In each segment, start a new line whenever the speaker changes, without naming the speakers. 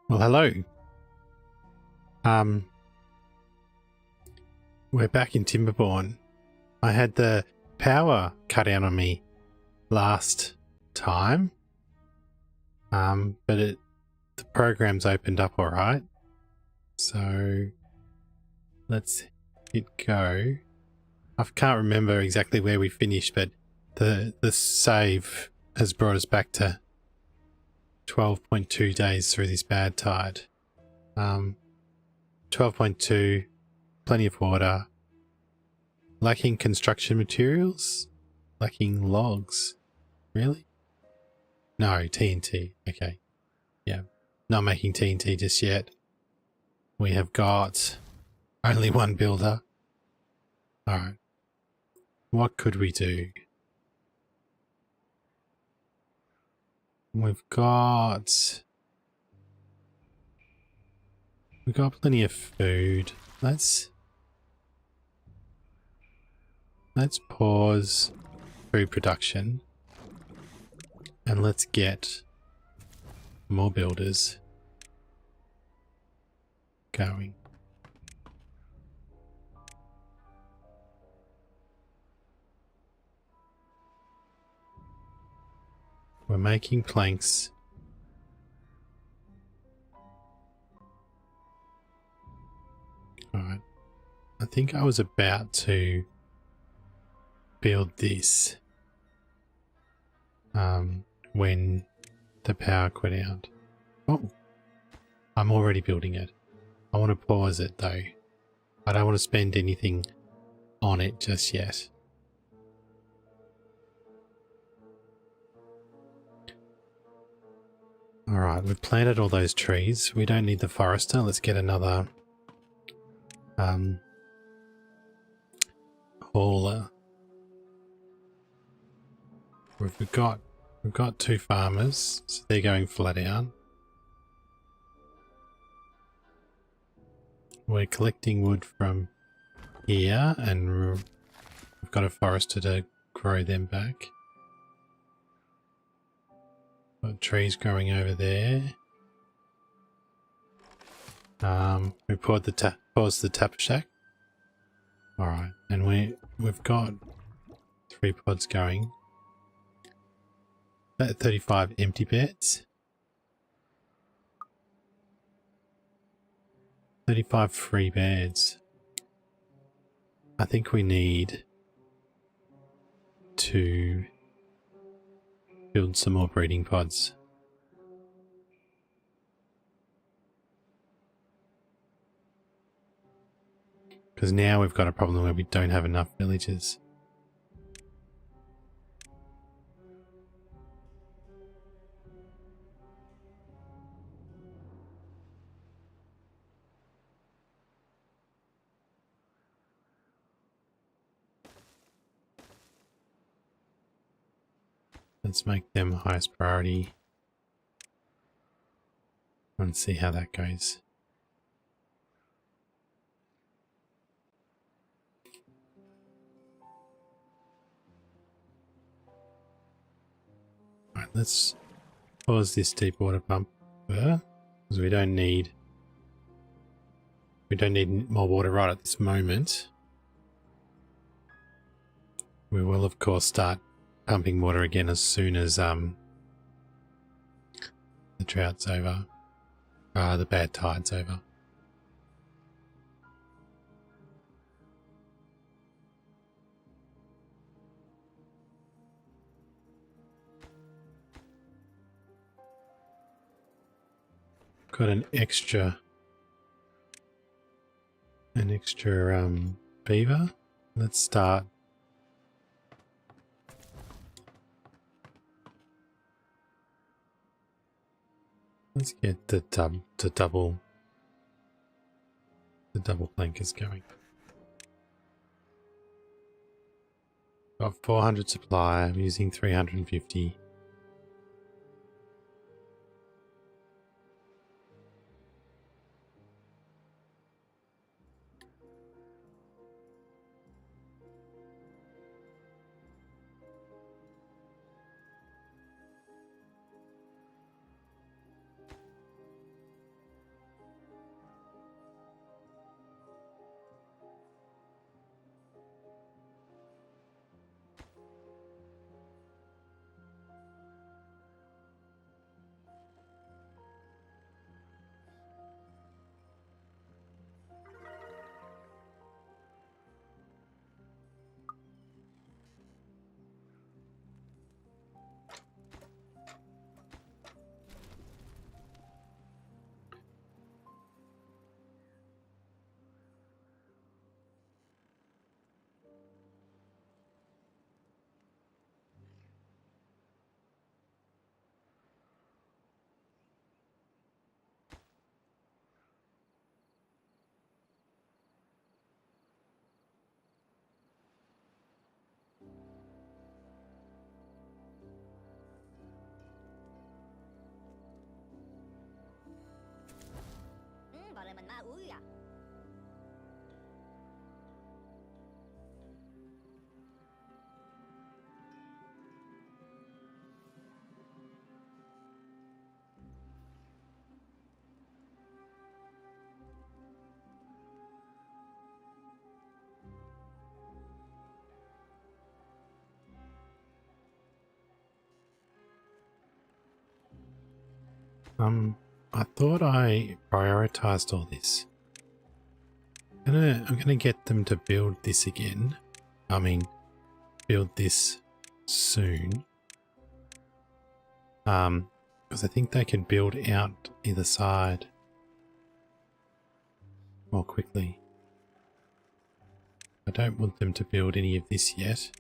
Well, hello. We're back in Timberborn. I had the power cut out on me last time, but the program's opened up all right. So let's hit go. I can't remember exactly where we finished, but the save has brought us back to 12.2 days through this bad tide. 12.2, plenty of water, lacking construction materials, lacking logs. Really? No, TNT. Okay. Yeah. Not making TNT just yet. We have got only one builder. Alright. What could we do? We've got plenty of food. Let's pause food production and let's get more builders going. We're making planks. Alright. I think I was about to build this when the power quit out. Oh, I'm already building it. I want to pause it though. I don't want to spend anything on it just yet. Alright, we've planted all those trees. We don't need the forester. Let's get another hauler. We've got two farmers, so they're going flat out. We're collecting wood from here and we've got a forester to grow them back. Got trees growing over there. We paused the tap shack. Alright, and we've got 3 pods going. About 35 empty beds. 35 free beds. I think we need to build some more breeding pods. Because now we've got a problem where we don't have enough villagers. Let's make them highest priority and see how that goes. Alright, let's pause this deep water pump because we don't need more water right at this moment. We will of course start pumping water again as soon as the drought's over, the bad tide's over. Got an extra beaver. Let's start. Let's get the double plankers going. Got 400 supply. I'm using 350. I thought I prioritized all this. I'm gonna get them to build this again. I mean, build this soon. Because I think they can build out either side more quickly. I don't want them to build any of this yet.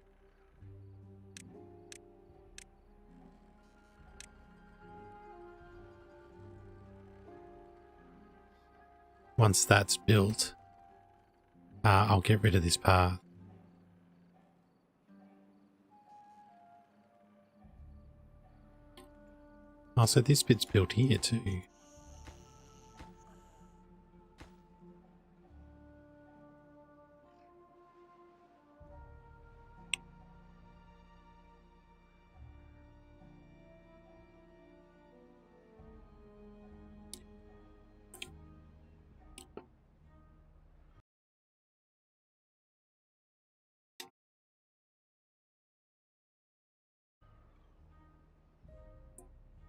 Once that's built, I'll get rid of this path. Also, this bit's built here too.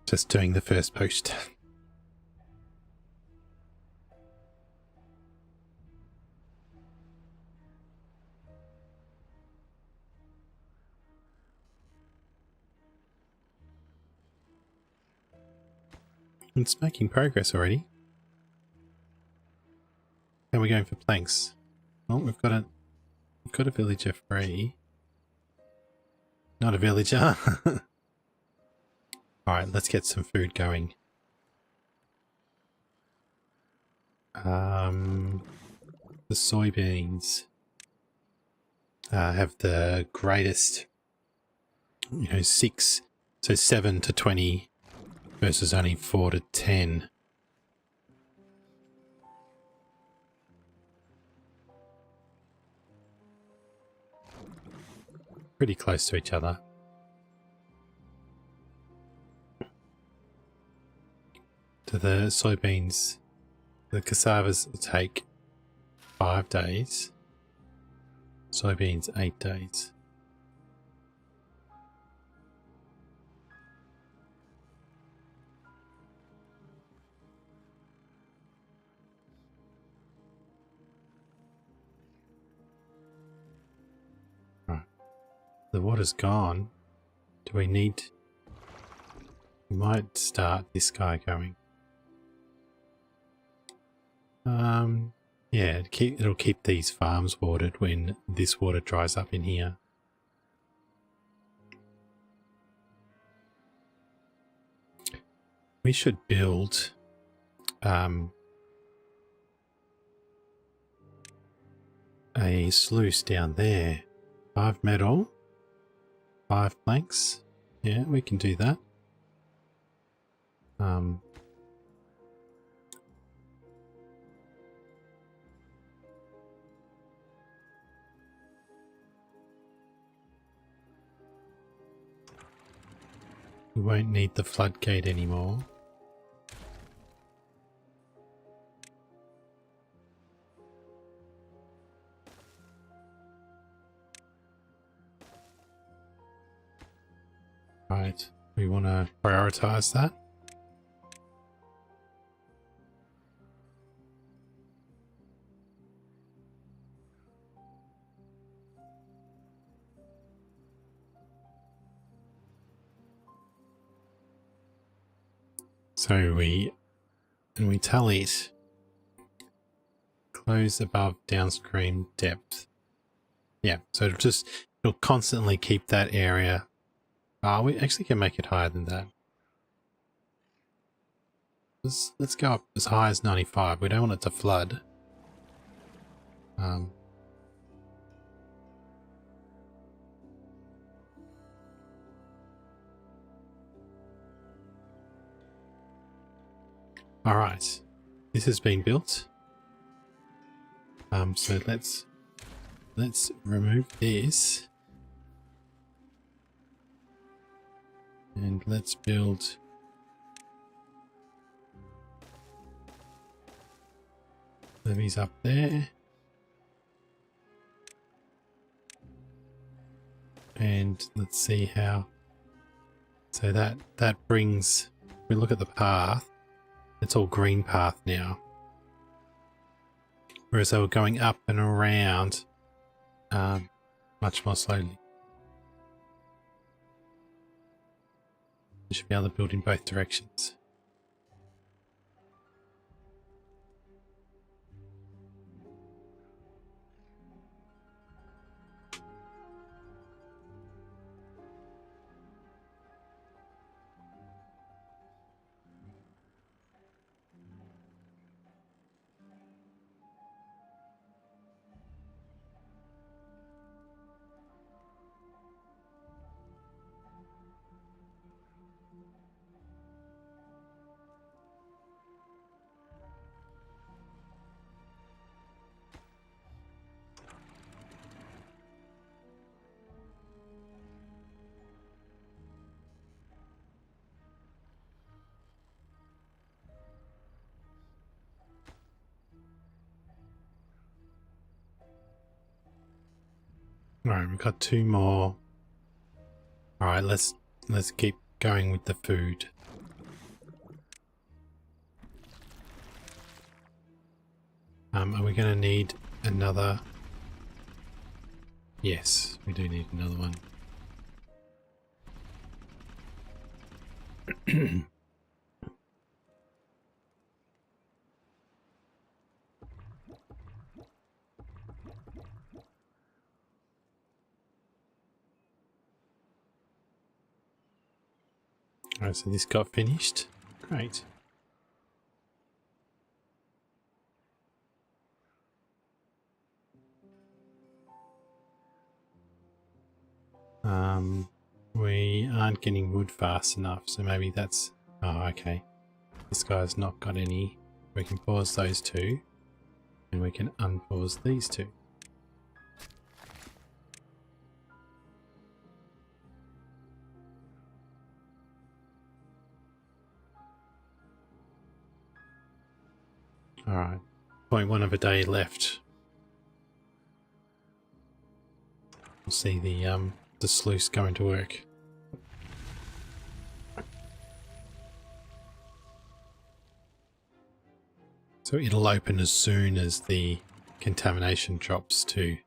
Just doing the first post. It's making progress already. How are we going for planks? Oh, we've got a villager free. Not a villager. Alright, let's get some food going. The soybeans have the greatest, 7 to 20 versus only 4 to 10. Pretty close to each other. To the soybeans, the cassavas will take 5 days. Soybeans 8 days. Right. The water's gone. Do we need... We might start this guy going. Yeah, it'll keep these farms watered when this water dries up in here. We should build a sluice down there. 5 metal, 5 planks. Yeah, we can do that. We won't need the floodgate anymore. Right, we want to prioritize that. So we tell it close above downstream depth. Yeah, so it'll constantly keep that area. We actually can make it higher than that. Let's go up as high as 95. We don't want it to flood. Alright, this has been built. So let's remove this. And let's build levees up there. And let's see how. So that brings, we look at the path. It's all green path now. Whereas they were going up and around much more slowly. You should be able to build in both directions. Alright, we've got 2 more. Alright, let's keep going with the food. Are we going to need another? Yes, we do need another one. Alright, so this got finished. Great. We aren't getting wood fast enough, so maybe that's... Oh, okay. This guy's not got any. We can pause those 2, and we can unpause these 2. Alright, 0.1 of a day left. We'll see the sluice going to work. So it'll open as soon as the contamination drops to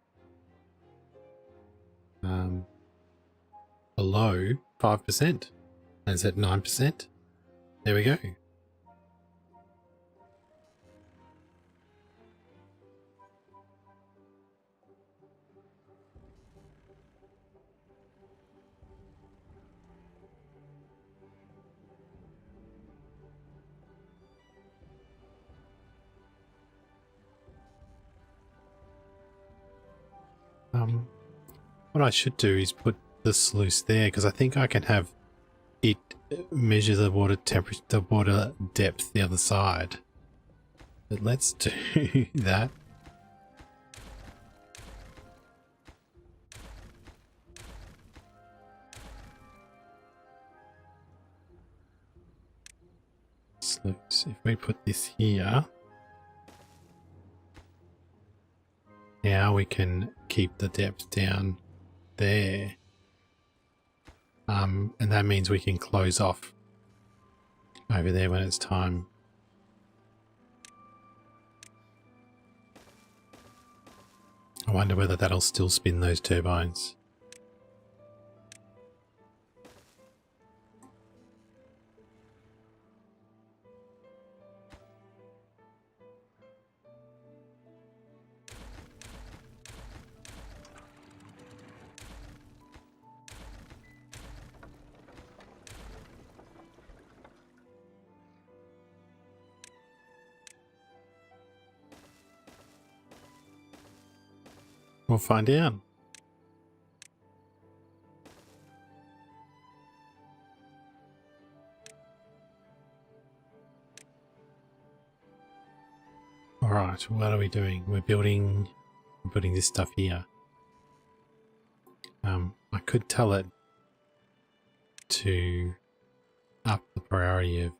below 5%. And it's at 9%. There we go. What I should do is put the sluice there, because I think I can have it measure the water temperature, the water depth the other side. But let's do that. Sluice. If we put this here, now we can keep the depth down there. And that means we can close off over there when it's time. I wonder whether that'll still spin those turbines. We'll find out. Alright, what are we doing? We're building this stuff here. I could tell it to up the priority of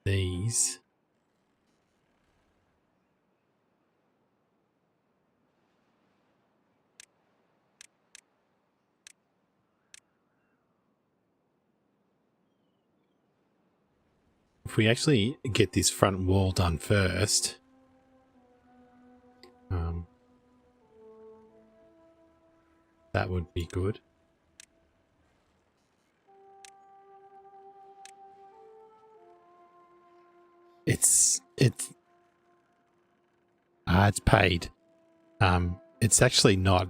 these. if we actually get this front wall done first, that would be good. It's paid. It's actually not.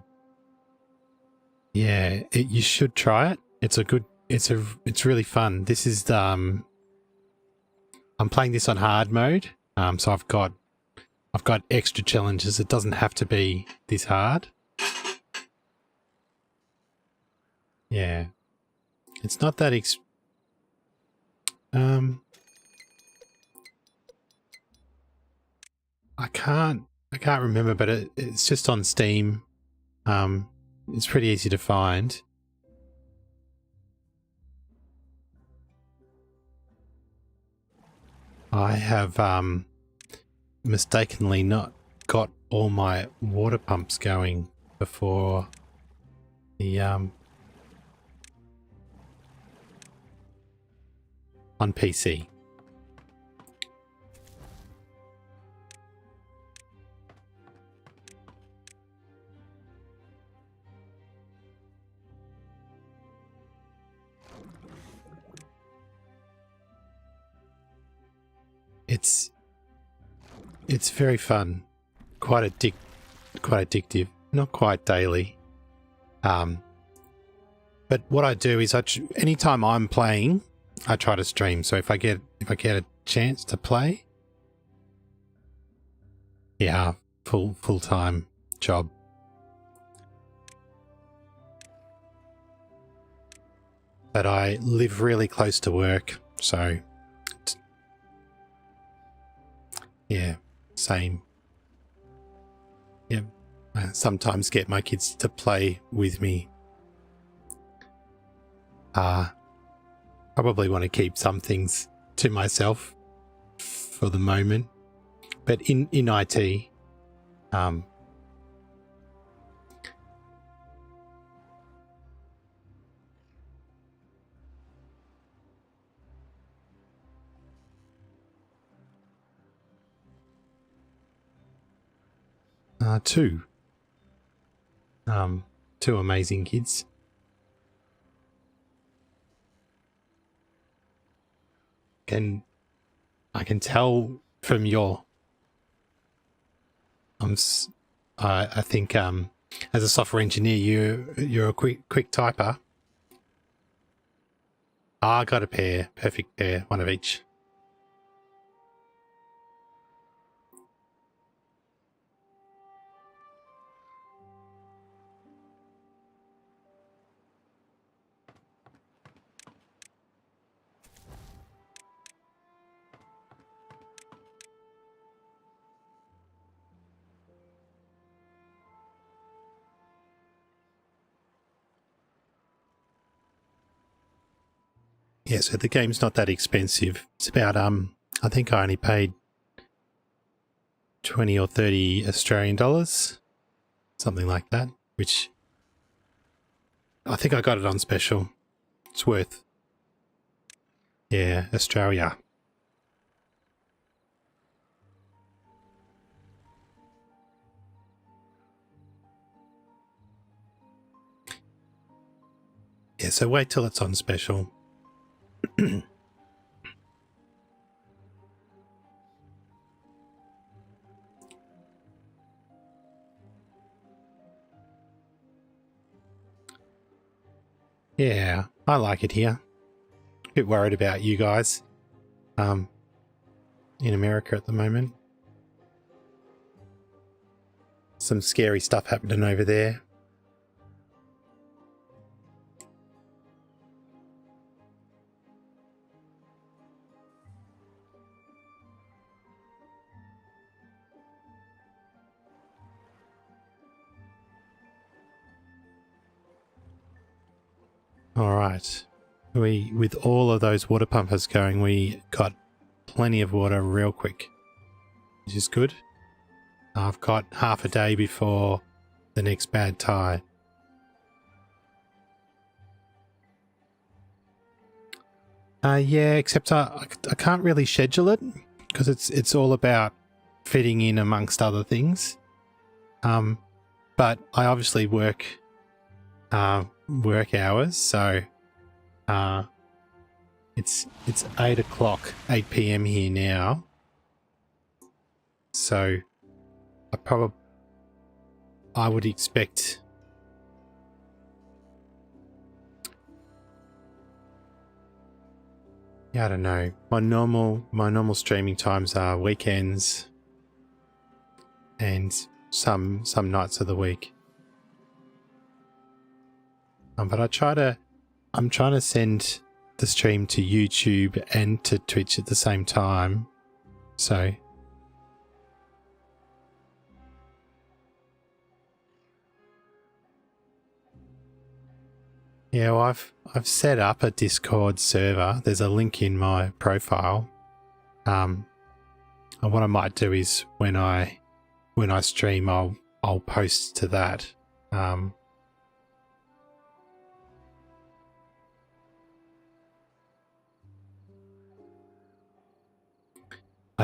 Yeah, you should try it. It's really fun. This is I'm playing this on hard mode. So I've got extra challenges. It doesn't have to be this hard. Yeah. It's not that I can't remember, but it's just on Steam. It's pretty easy to find. I have mistakenly not got all my water pumps going before the on PC. It's very fun, quite addictive, not quite daily. But what I do is anytime I'm playing, I try to stream. So if I get a chance to play, yeah, full-time job. But I live really close to work, so yeah, same. Yeah, I sometimes get my kids to play with me. Probably want to keep some things to myself for the moment, but in IT, two amazing kids. I can tell from your I think as a software engineer you're a quick typer. I got a pair, perfect pair, one of each. Yeah, so the game's not that expensive. It's about I think I only paid 20 or 30 Australian dollars, something like that, which I think I got it on special. It's worth. Yeah, Australia. Yeah, so wait till it's on special. Yeah, I like it here. A bit worried about you guys in America at the moment. Some scary stuff happening over there. All right. With all of those water pumpers going, we got plenty of water real quick, which is good. I've got half a day before the next bad tide. Yeah, except I can't really schedule it because it's all about fitting in amongst other things. But I obviously work hours, so it's 8 o'clock, 8 p.m. here now. So I would expect I don't know. My normal streaming times are weekends and some nights of the week. But I'm trying to send the stream to YouTube and to Twitch at the same time. So yeah, well, I've set up a Discord server. There's a link in my profile. And what I might do is when I stream, I'll post to that. I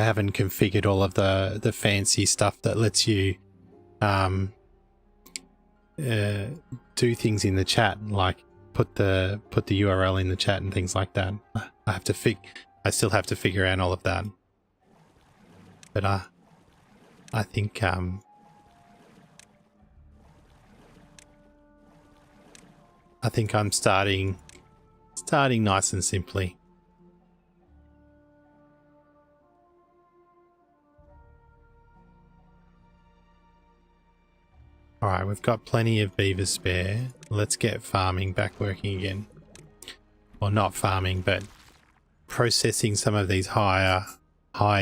haven't configured all of the fancy stuff that lets you do things in the chat, like put the URL in the chat and things like that. I still have to figure out all of that. But I think I'm starting nice and simply. Alright, we've got plenty of beavers spare. Let's get farming back working again. Well, not farming, but processing some of these high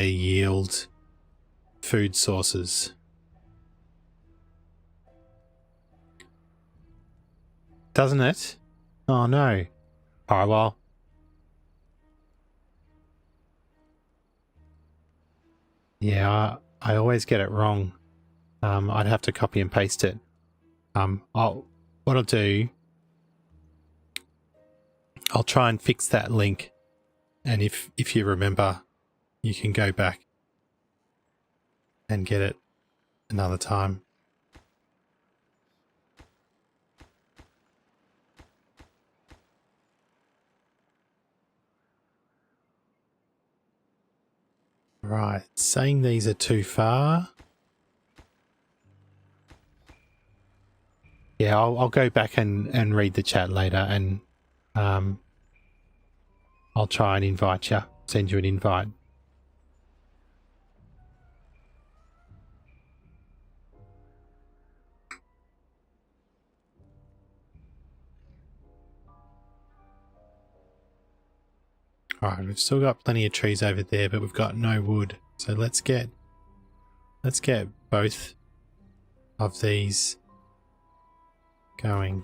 yield food sources. Doesn't it? Oh no. Alright, well. Yeah, I always get it wrong. I'd have to copy and paste it. What I'll do, I'll try and fix that link, and if you remember, you can go back and get it another time. Right, saying these are too far. Yeah, I'll go back and read the chat later, and I'll try and invite you, send you an invite. Alright, we've still got plenty of trees over there, but we've got no wood. So let's get both of these going.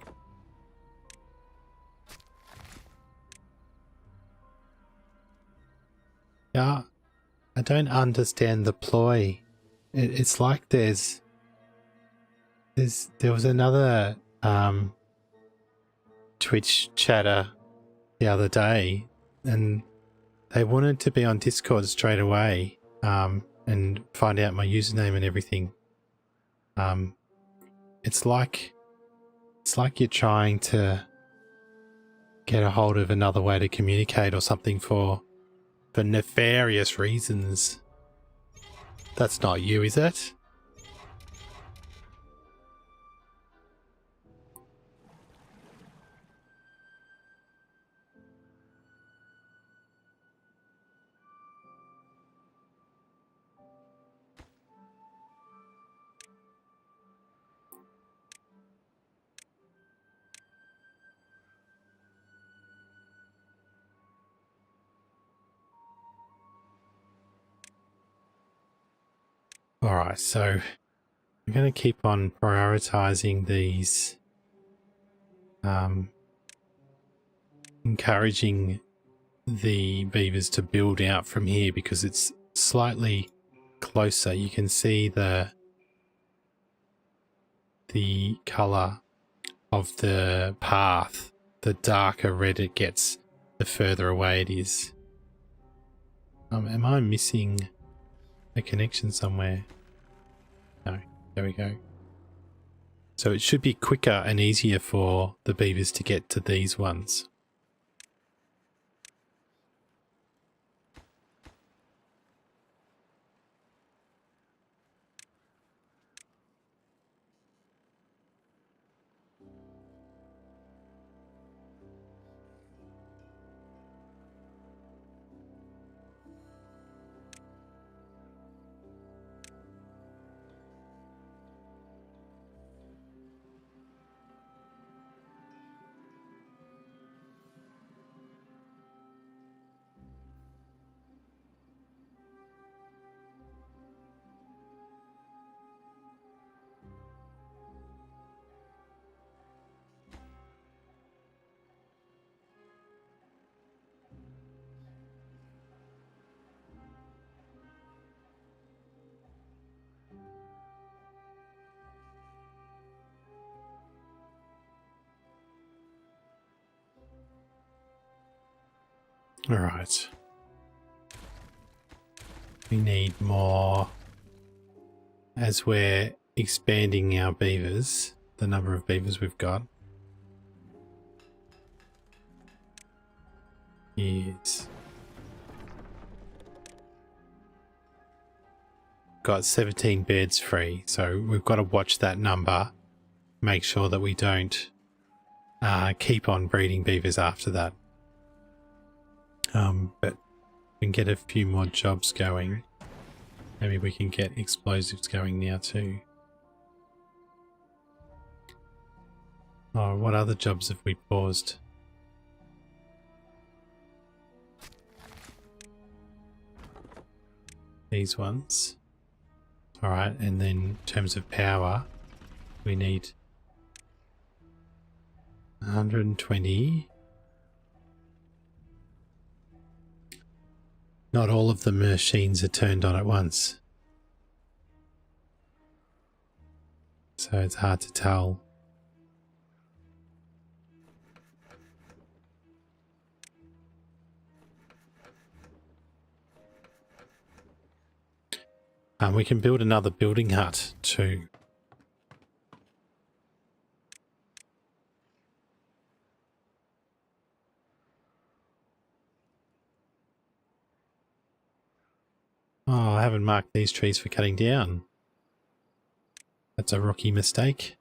Yeah, I don't understand the ploy. It's like there was another Twitch chatter the other day, and they wanted to be on Discord straight away and find out my username and everything. It's like you're trying to get a hold of another way to communicate or something for nefarious reasons. That's not you, is it? Alright, so I'm going to keep on prioritizing these, encouraging the beavers to build out from here because it's slightly closer. You can see the color of the path. The darker red it gets the further away it is. Am I missing a connection somewhere? No, there we go. So it should be quicker and easier for the beavers to get to these ones. All right. We need more as we're expanding our beavers, the number of beavers we've got. Is got 17 beds free, so we've got to watch that number, make sure that we don't keep on breeding beavers after that. But we can get a few more jobs going. Maybe we can get explosives going now too. Oh, what other jobs have we paused? These ones. Alright, and then in terms of power, we need 120. Not all of the machines are turned on at once, so it's hard to tell. We can build another building hut too. Oh, I haven't marked these trees for cutting down. That's a rookie mistake.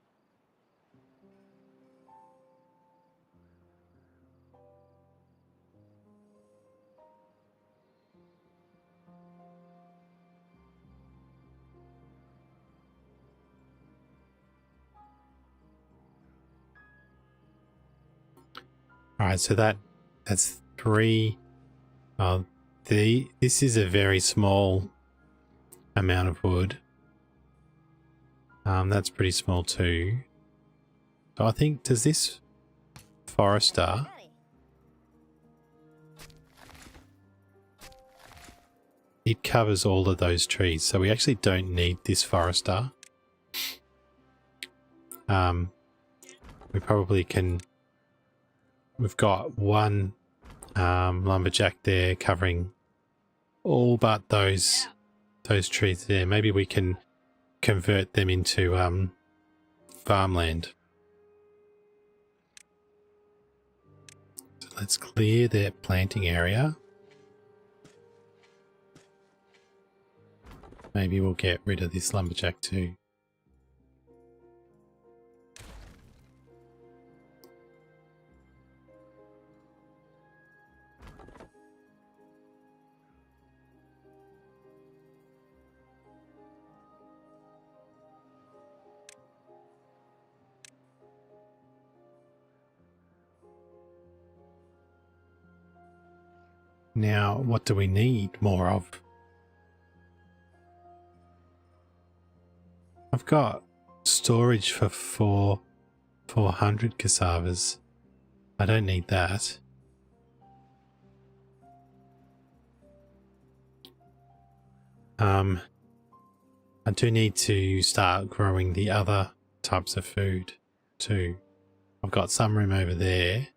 Alright, so that's 3. This is a very small amount of wood. That's pretty small too. So I think, does this forester... It covers all of those trees, so we actually don't need this forester. We probably can... We've got one lumberjack there covering all but those trees there. Maybe we can convert them into farmland. So let's clear their planting area. Maybe we'll get rid of this lumberjack too. Now, what do we need more of? I've got storage for 400 cassavas. I don't need that. I do need to start growing the other types of food too. I've got some room over there.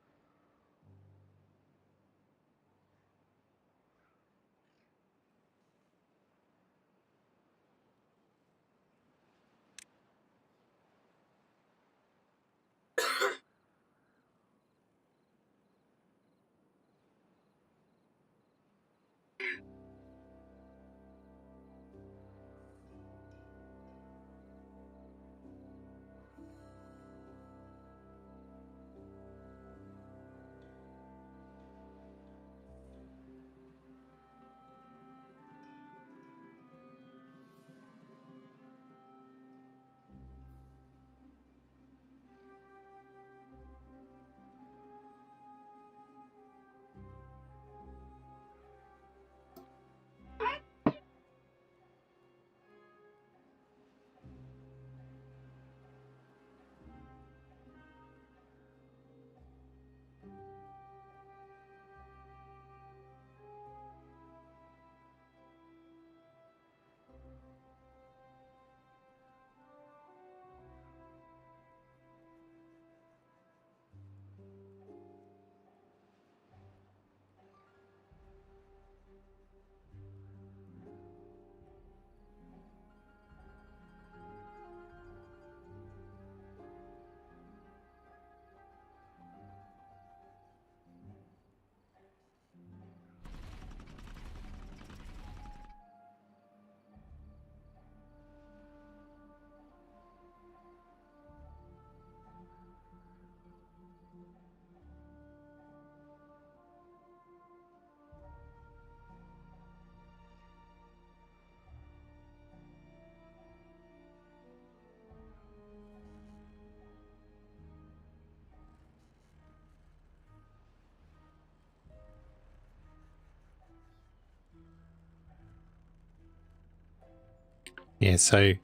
Yeah, so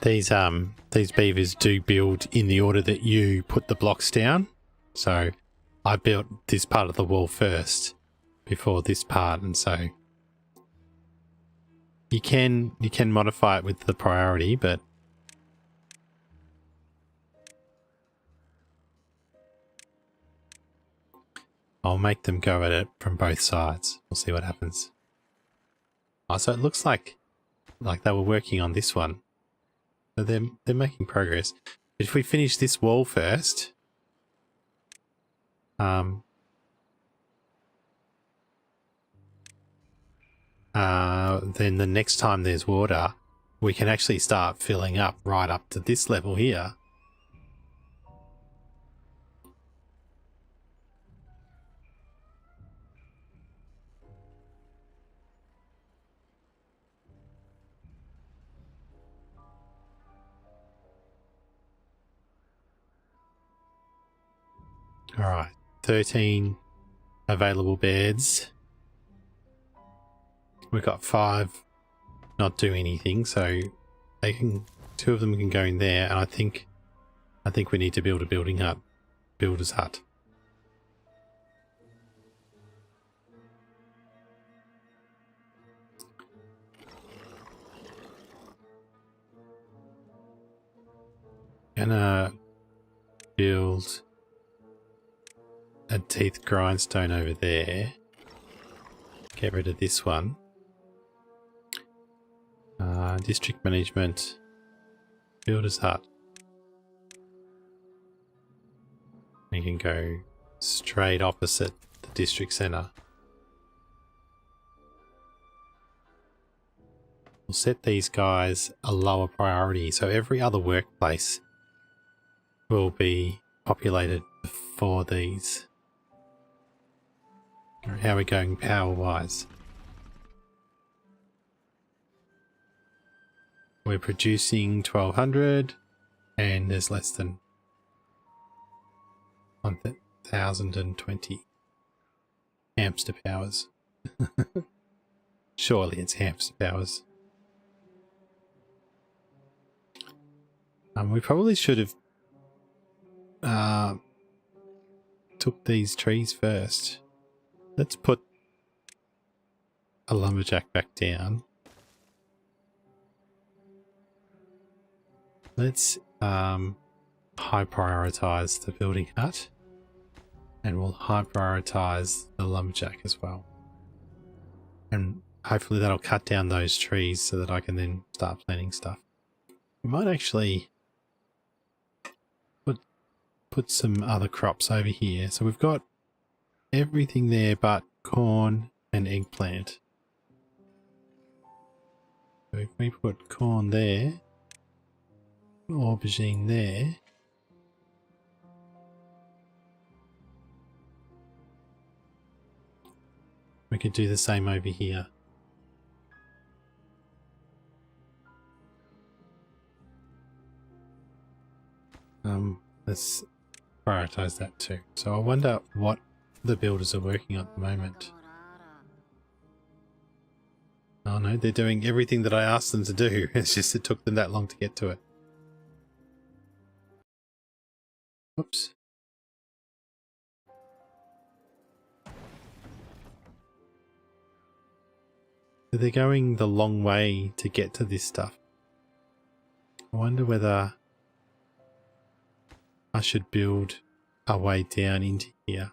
these beavers do build in the order that you put the blocks down. So I built this part of the wall first before this part, and so you can modify it with the priority, but I'll make them go at it from both sides. We'll see what happens. Oh, so it looks like they were working on this one. So they're making progress. But if we finish this wall first, then the next time there's water, we can actually start filling up right up to this level here. All right, 13 available beds. We've got 5 not do anything, so they can 2 of them can go in there, and I think we need to build a builder's hut. Gonna build a teeth grindstone over there. Get rid of this one. District management, builder's hut. We can go straight opposite the district centre. We'll set these guys a lower priority, so every other workplace will be populated before these. How are we going power-wise? We're producing 1200 and there's less than 1020 hamster powers. Surely it's hamster powers. We probably should have took these trees first. Let's put a lumberjack back down. Let's high prioritize the building hut, and we'll high prioritize the lumberjack as well. And hopefully that'll cut down those trees so that I can then start planting stuff. We might actually put some other crops over here. So we've got everything there but corn and eggplant. So if we put corn there, aubergine there, we could do the same over here. Let's prioritize that too. So I wonder what the builders are working on at the moment. Oh no, they're doing everything that I asked them to do. It's just it took them that long to get to it. Whoops. So they're going the long way to get to this stuff. I wonder whether I should build a way down into here.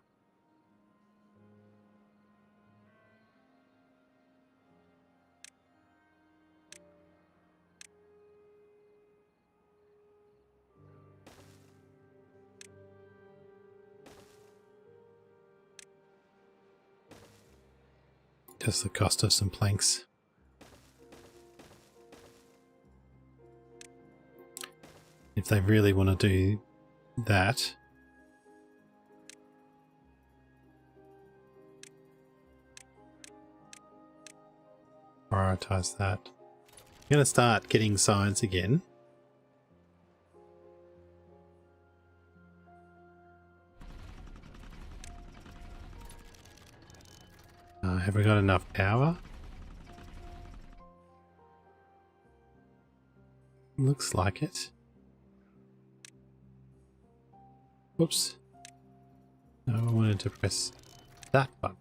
Just the cost of some planks. If they really want to do that, prioritize that. I'm going to start getting signs again. Have we got enough power? looks like it. Whoops. No, I wanted to press that button.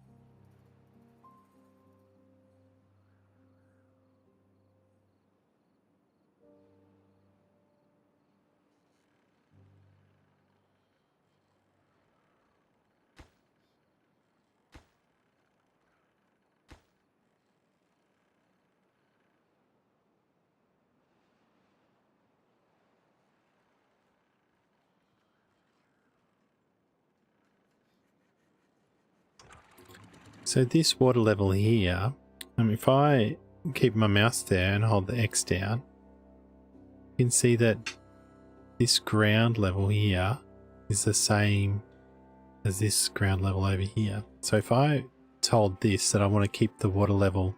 So this water level here, if I keep my mouse there and hold the X down, you can see that this ground level here is the same as this ground level over here. So if I told this that I want to keep the water level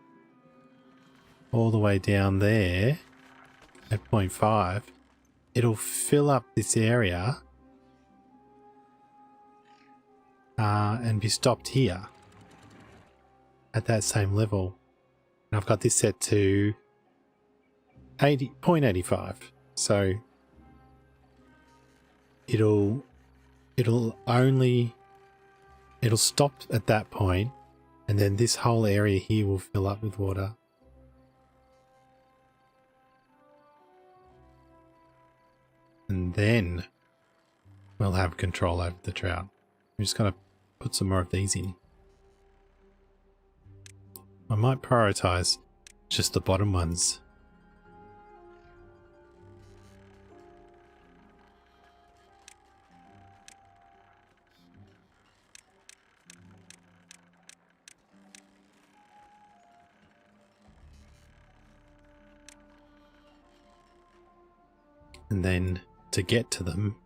all the way down there at 0.5, it'll fill up this area and be stopped here at that same level. And I've got this set to 0.85. So it'll stop at that point, and then this whole area here will fill up with water. And then we'll have control over the trout. I'm just going to put some more of these in. I might prioritize just the bottom ones. And then to get to them,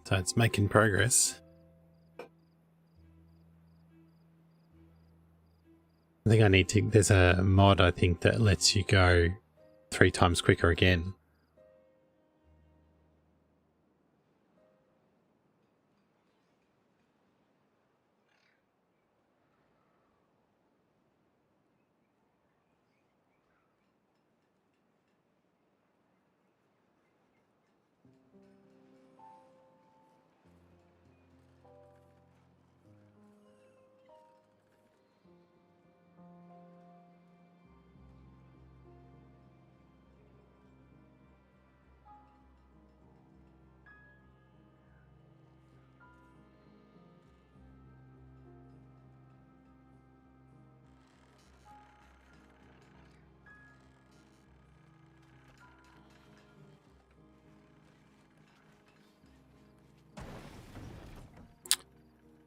so it's making progress. I think I need to, there's a mod I think that lets you go 3 times quicker again.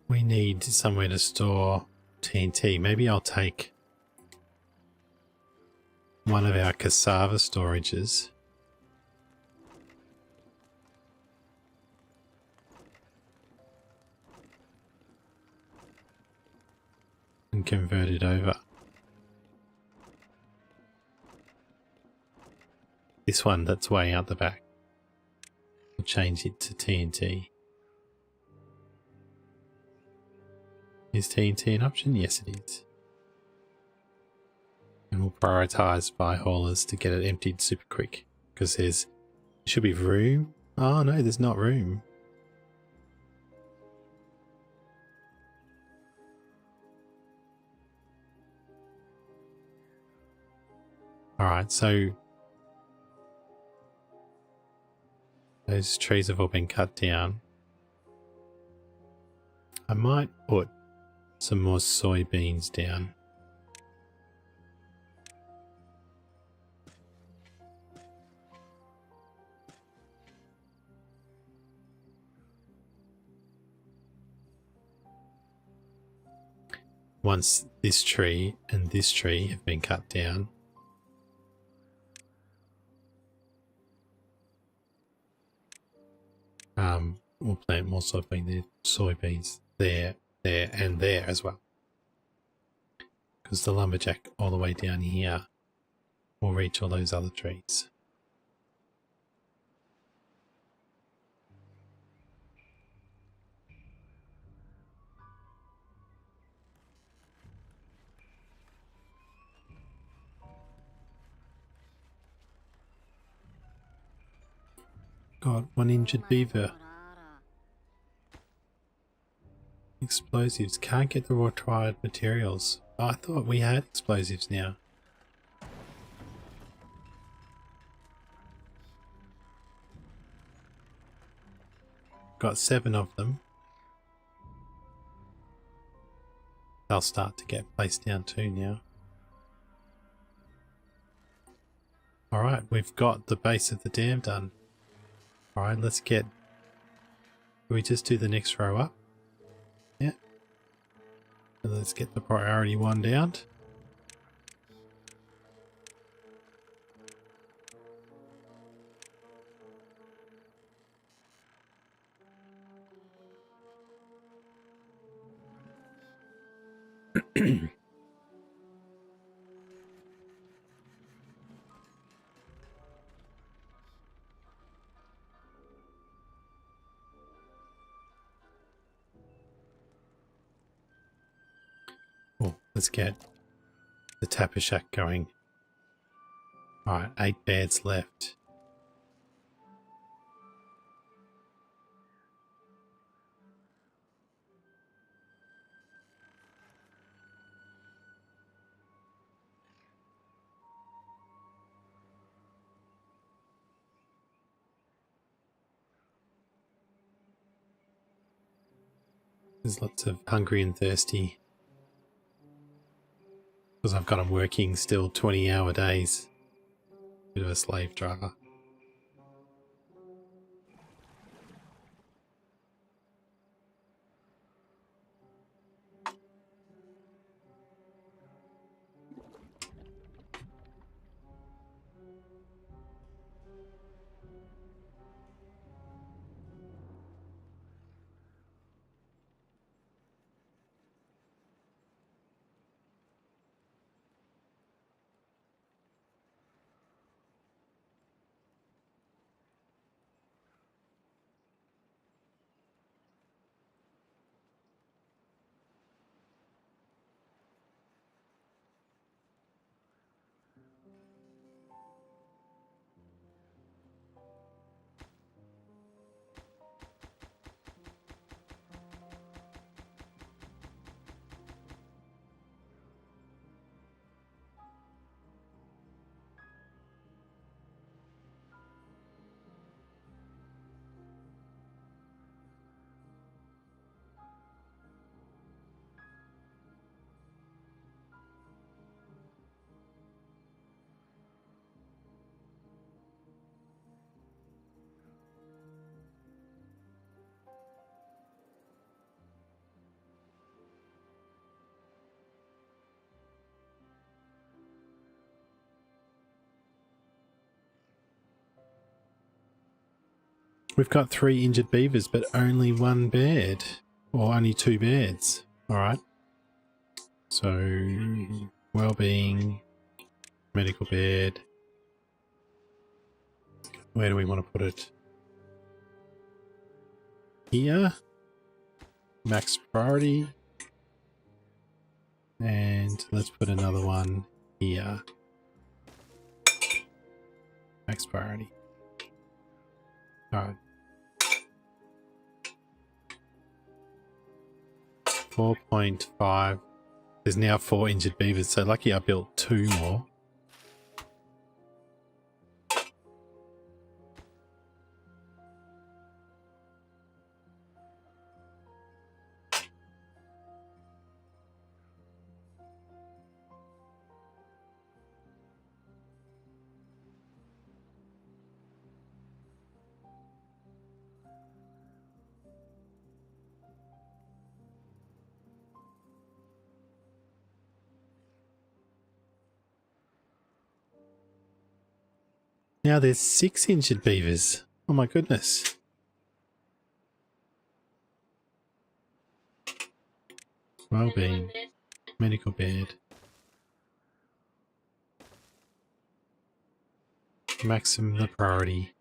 We need somewhere to store TNT. Maybe I'll take one of our cassava storages and convert it over. This one that's way out the back. We'll change it to TNT. Is TNT an option? Yes, it is. And we'll prioritize by haulers to get it emptied super quick, because there should be room. Oh no, there's not room. Alright, so those trees have all been cut down. I might put some more soybeans down. Once this tree and this tree have been cut down, We'll plant more soybeans there, and there as well. Because the lumberjack all the way down here will reach all those other trees. God, one injured beaver. Explosives. Can't get the required materials. Oh, I thought we had explosives now. Got 7 of them. They'll start to get placed down too now. Alright, we've got the base of the dam done. Alright, let's get... Can we just do the next row up? Yeah. And let's get the priority 1 down. Oh, let's get the tapper shack going. Alright, 8 beds left. There's lots of hungry and thirsty. Because I've got them working still 20-hour days. Bit of a slave driver. We've got 3 injured beavers, but only 1 bed. Or only 2 beds. Alright. So, well-being, medical bed. Where do we want to put it? Here. Max priority. And let's put another one here. Max priority. Alright. 4.5. There's now 4 injured beavers, so lucky I built 2 more. Now there's 6 injured beavers. Oh my goodness. Well-being. Medical bed. Maximum the priority.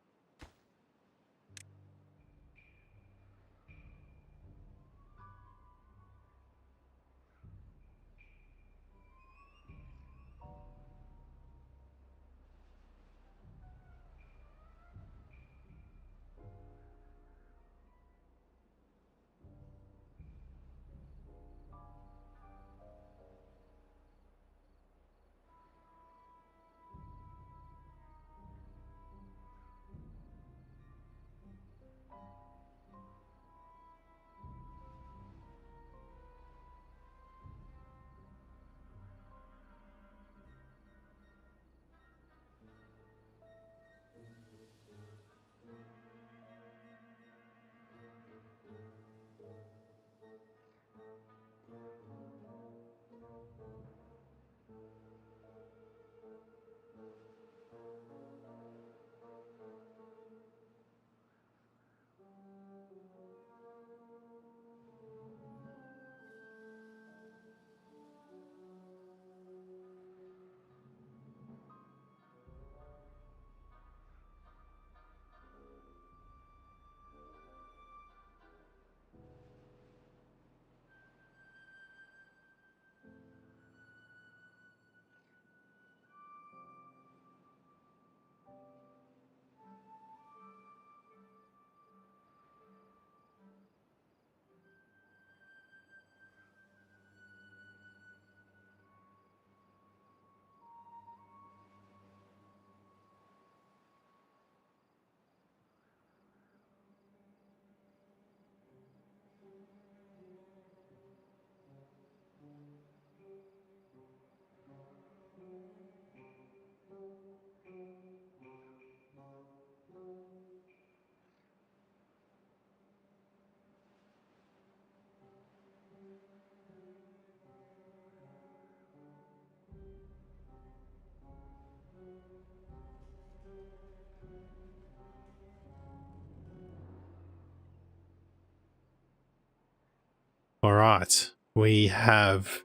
All right. We have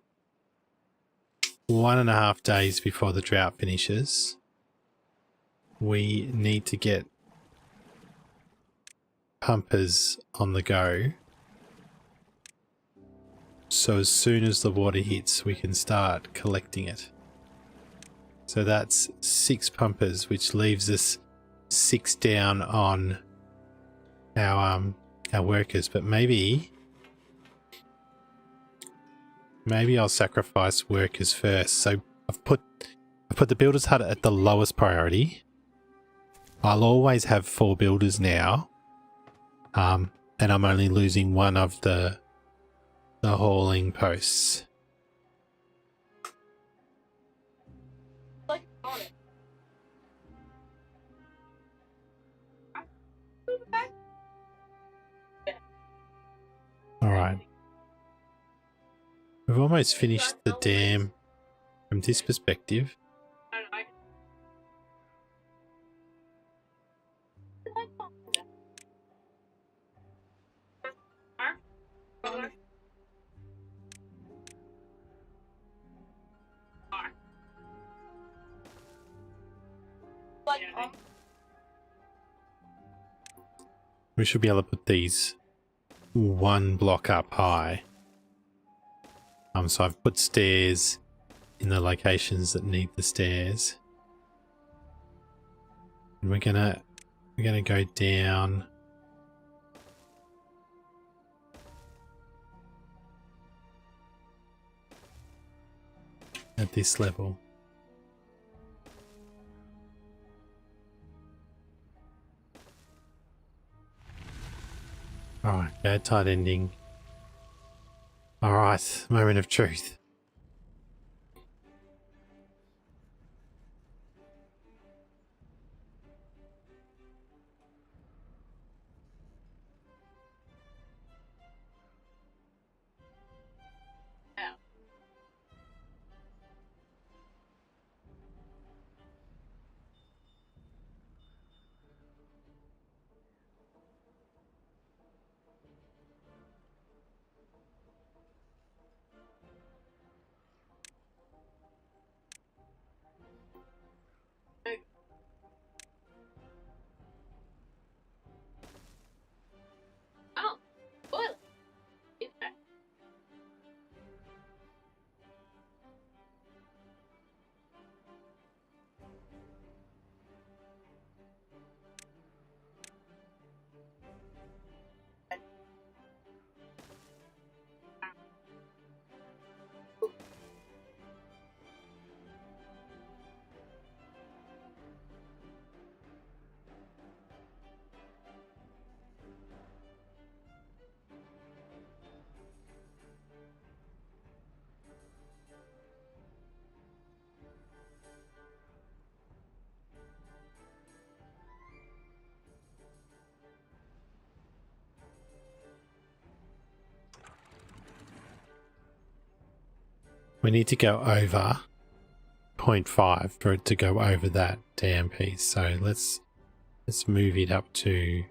1.5 days before the drought finishes. We need to get pumpers on the go. So as soon as the water hits, we can start collecting it. So that's 6 pumpers, which leaves us 6 down on our workers. But maybe I'll sacrifice workers first. So I've put the builder's hut at the lowest priority. I'll always have 4 builders now. And I'm only losing one of the hauling posts. All right. We've almost finished the dam from this perspective. We should be able to put these 1 block up high. So I've put stairs in the locations that need the stairs. And we're gonna go down at this level. Alright, bad tide ending. Alright, moment of truth. We need to go over 0.5 for it to go over that dam piece. So let's move it up to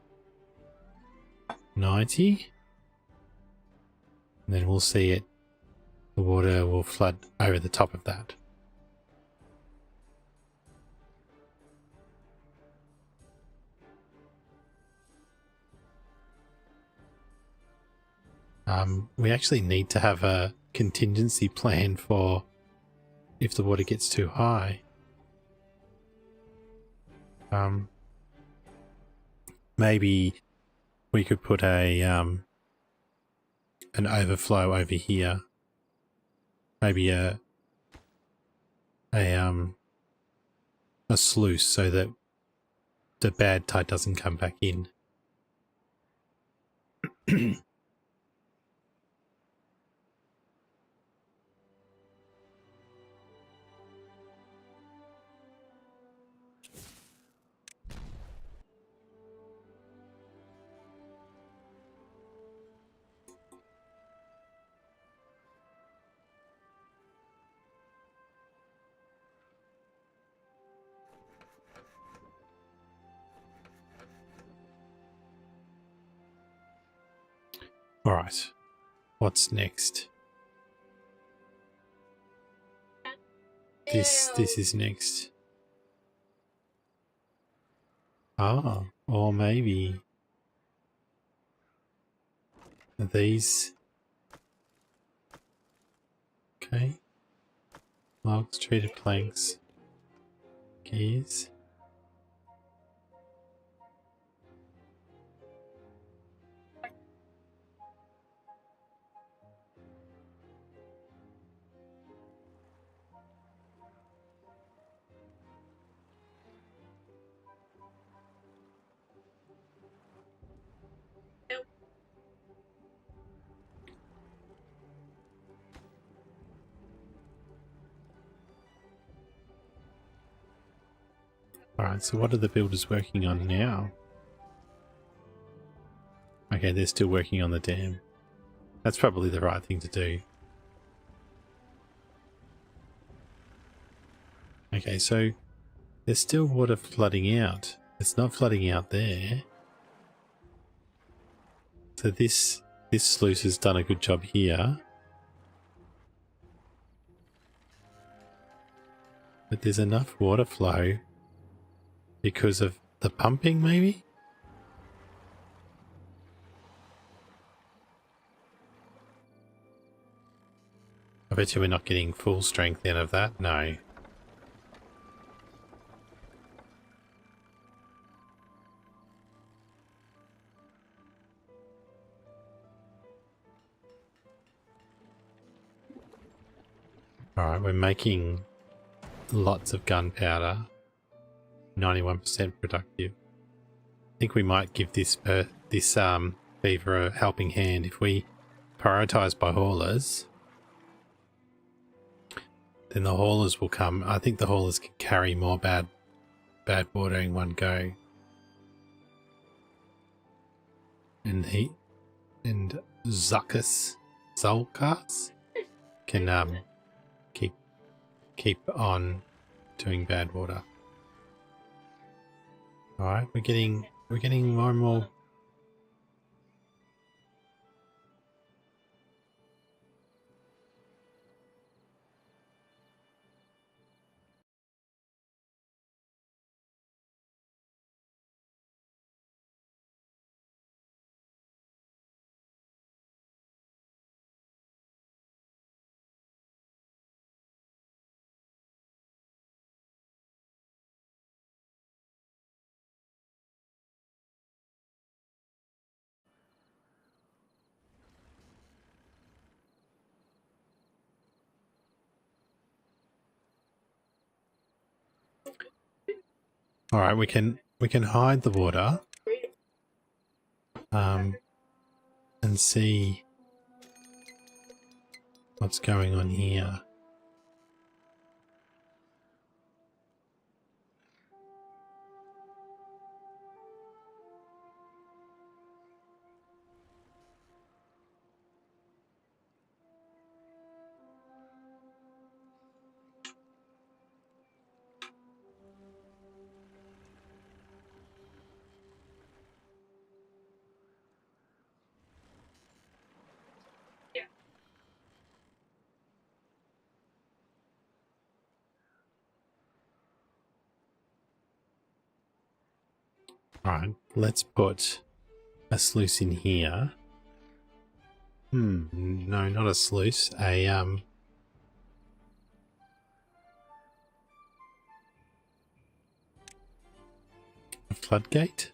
90. And then we'll see it. The water will flood over the top of that. We actually need to have a contingency plan for if the water gets too high. Maybe we could put a an overflow over here. Maybe a sluice so that the bad tide doesn't come back in. All right, what's next? This is next. Oh, or maybe these. Okay. Logs, treated planks, gears. Alright, so what are the builders working on now? Okay, they're still working on the dam. That's probably the right thing to do. Okay, so there's still water flooding out. It's not flooding out there. So this sluice has done a good job here. But there's enough water flow because of the pumping, maybe? I bet you we're not getting full strength out of that. No. Alright, we're making lots of gunpowder. 91% productive. I think we might give this beaver a helping hand if we prioritize by haulers. Then the haulers will come. I think the haulers can carry more bad water in one go. And Zulkas can keep on doing bad water. All right, we're getting more and more. All right, we can hide the water, and see what's going on here. Alright, let's put a sluice in here. No, not a sluice. A floodgate?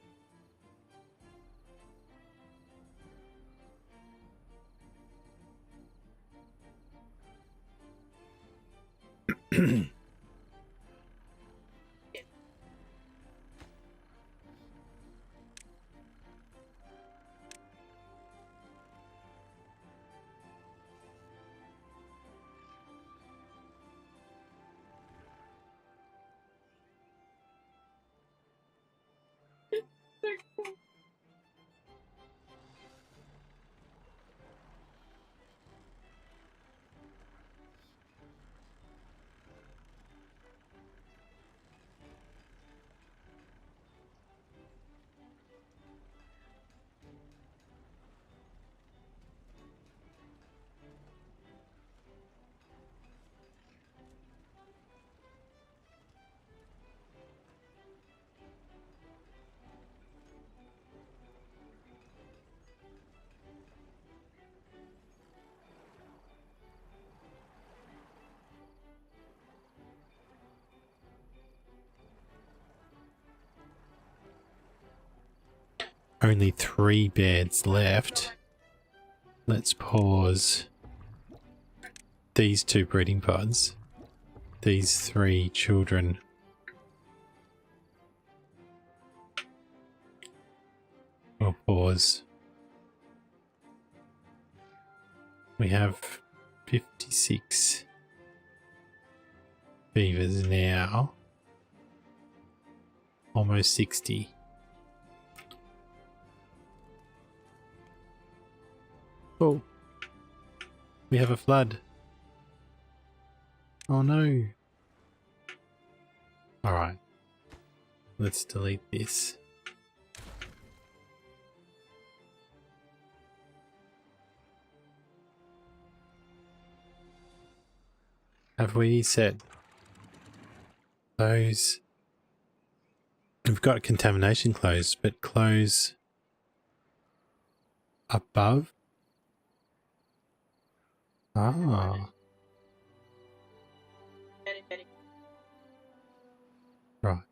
Only 3 beds left. Let's pause these 2 breeding pods. These 3 children. We'll pause. We have 56 beavers now. Almost 60. Oh, we have a flood. Oh no. Alright, let's delete this. Have we set those? We've got contamination closed, but close above? Ah. Right.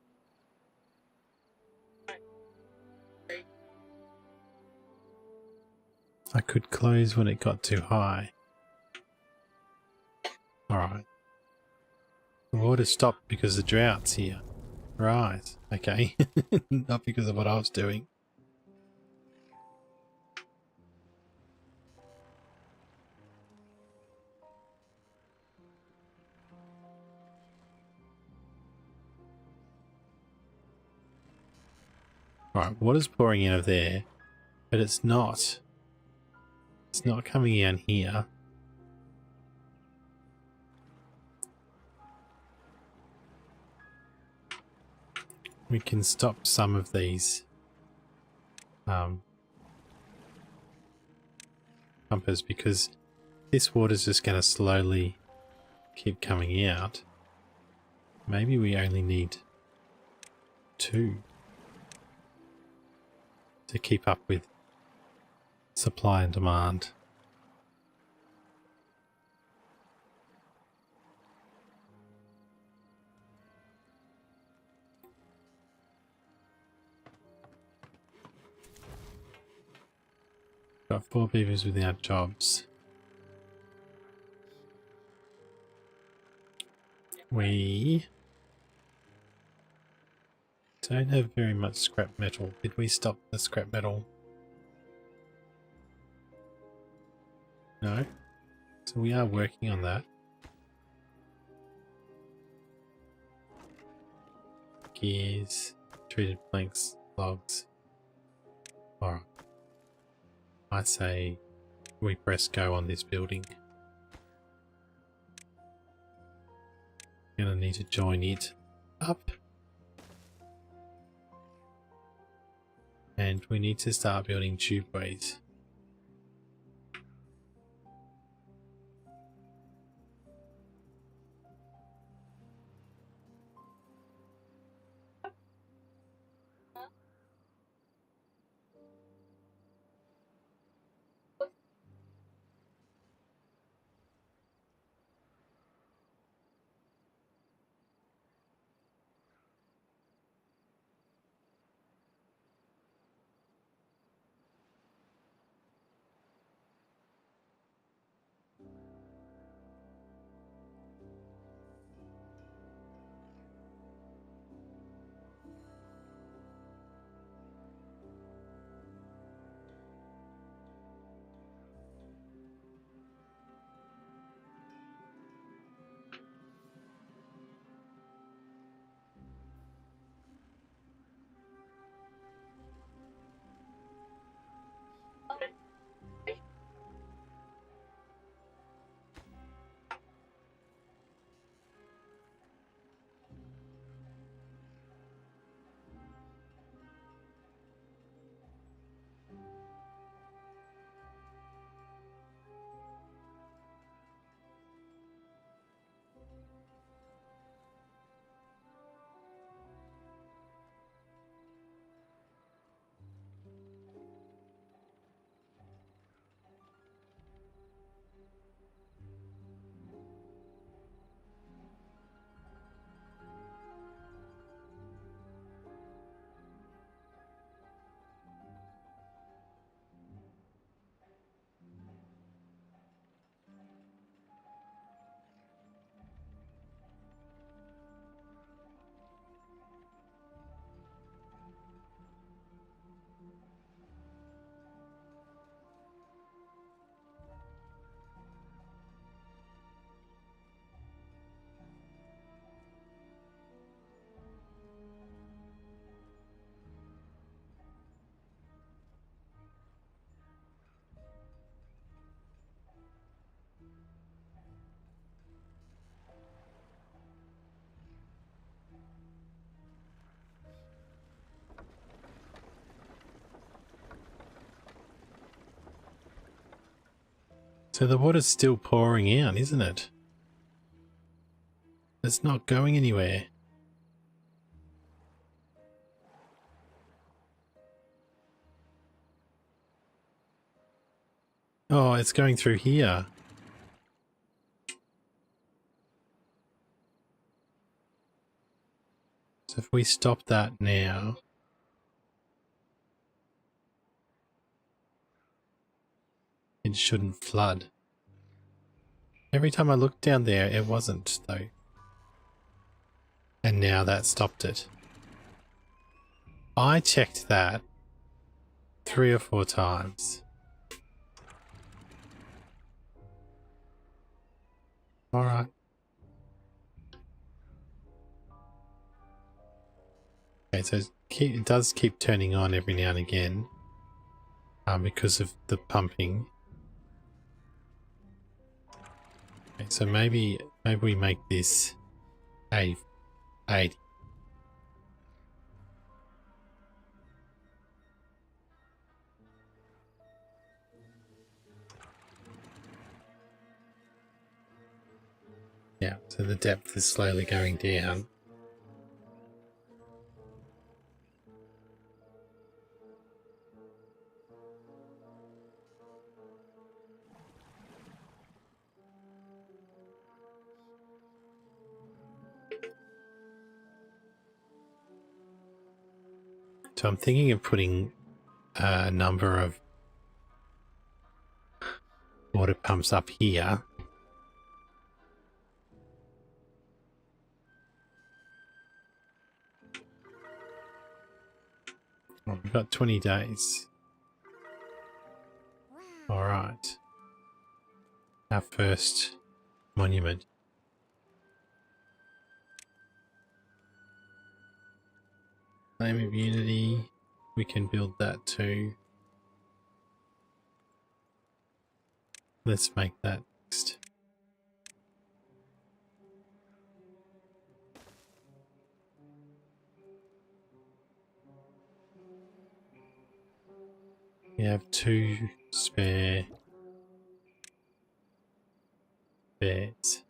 I could close when it got too high. Alright. The water stopped because the drought's here. Right. Okay. Not because of what I was doing. Alright, water's pouring out of there, but it's not. It's not coming in here. We can stop some of these pumpers because this water's just going to slowly keep coming out. Maybe we only need 2 to keep up with supply and demand. Got 4 beavers without jobs. We don't have very much scrap metal. Did we stop the scrap metal? No. So we are working on that. Gears, treated planks, logs. Alright. I say we press go on this building. Gonna need to join it up. And we need to start building tubeways. So the water's still pouring out, isn't it? It's not going anywhere. Oh, it's going through here. So if we stop that now, it shouldn't flood. Every time I looked down there, it wasn't though. And now that stopped it. I checked that 3 or 4 times. Alright. Okay, so it does keep turning on every now and again because of the pumping. Okay, so maybe we make this a 80. Yeah, so the depth is slowly going down. So I'm thinking of putting a number of water pumps up here. Oh, we've got 20 days. All right. Our first monument. Flame of Unity. We can build that too. Let's make that next. We have 2 spare beds.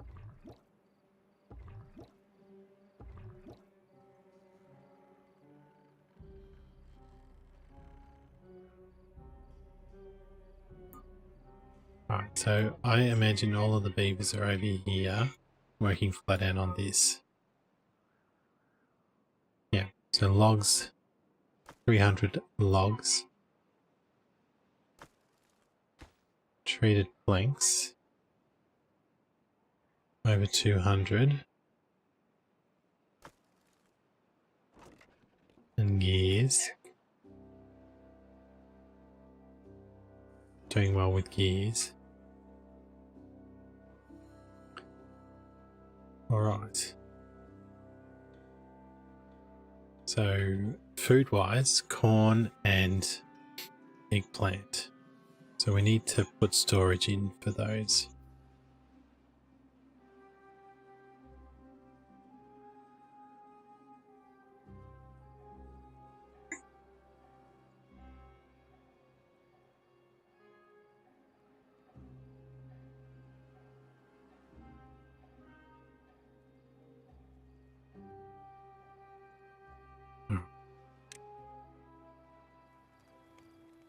Right, so I imagine all of the beavers are over here working flat out on this. Yeah, so logs, 300 logs. Treated planks, over 200. And gears. Doing well with gears. Alright. So, food-wise, corn and eggplant. So we need to put storage in for those.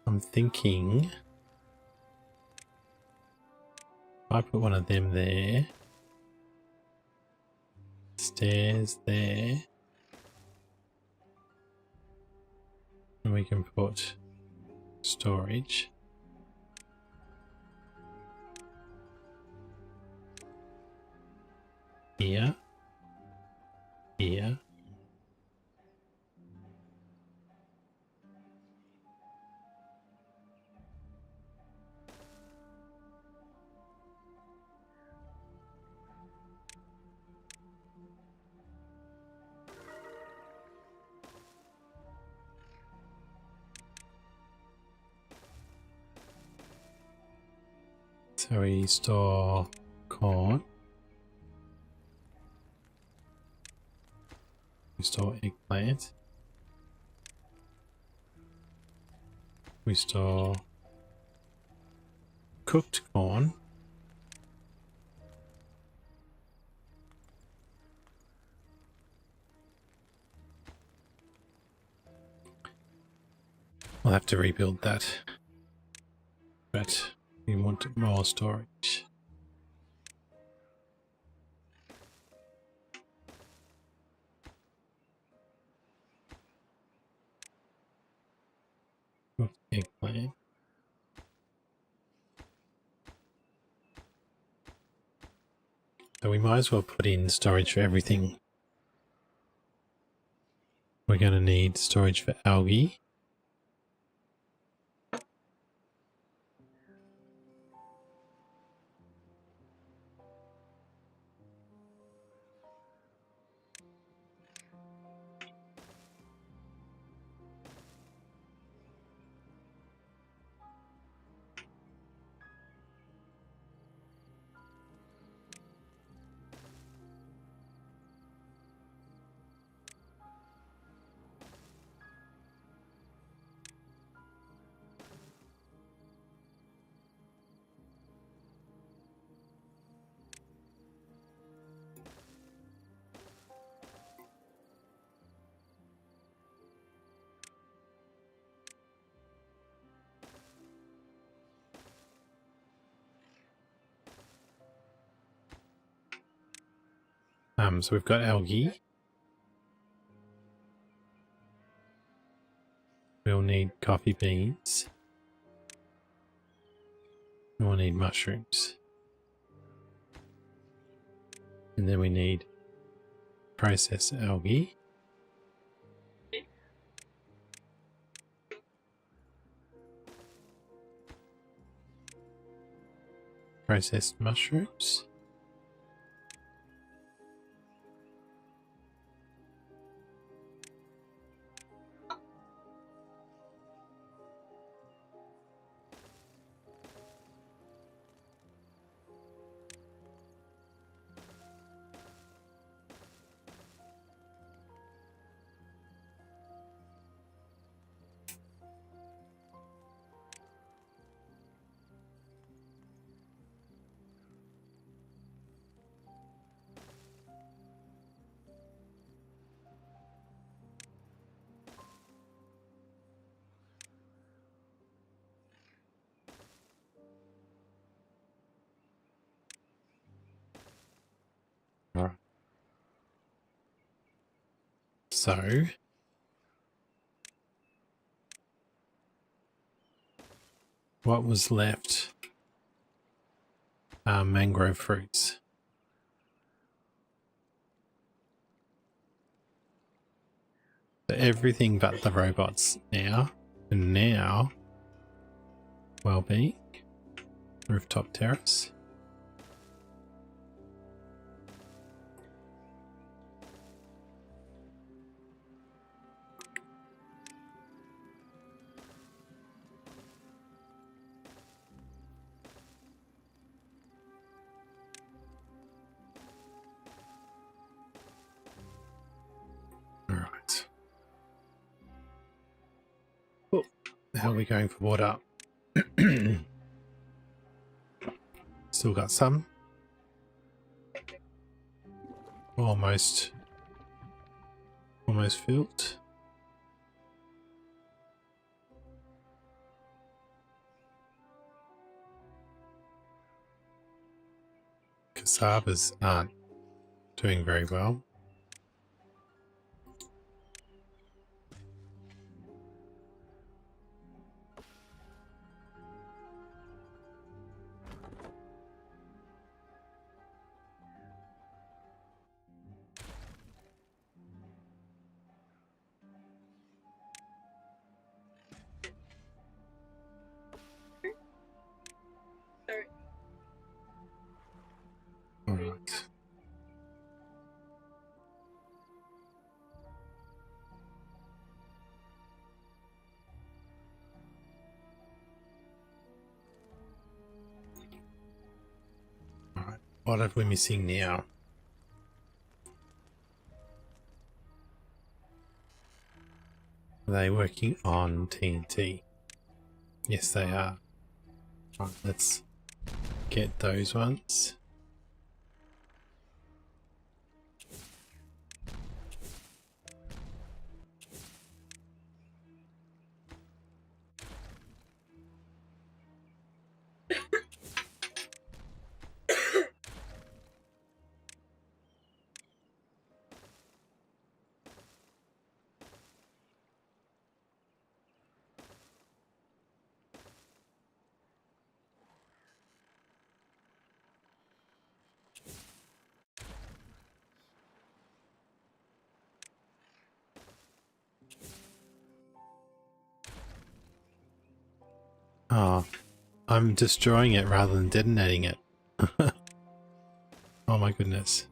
I'm thinking I put one of them there, stairs there, and we can put storage here, here, so we store corn, we store eggplant, we store cooked corn, I'll have to rebuild that. But we want more storage. Eggplant. So we might as well put in storage for everything. We're going to need storage for algae. So we've got algae. We'll need coffee beans. We'll need mushrooms. And then we need processed algae. Processed mushrooms. Alright. So what was left are mangrove fruits. So everything but the robots now. And now, well-being, rooftop terrace. Alright. Oh, how are we going for water? Still got some. Almost filled. Casabas aren't doing very well. Alright. Alright. What are we missing now? Are they working on TNT? Yes, they are. Right, let's get those ones. Oh, I'm destroying it rather than detonating it. Oh my goodness.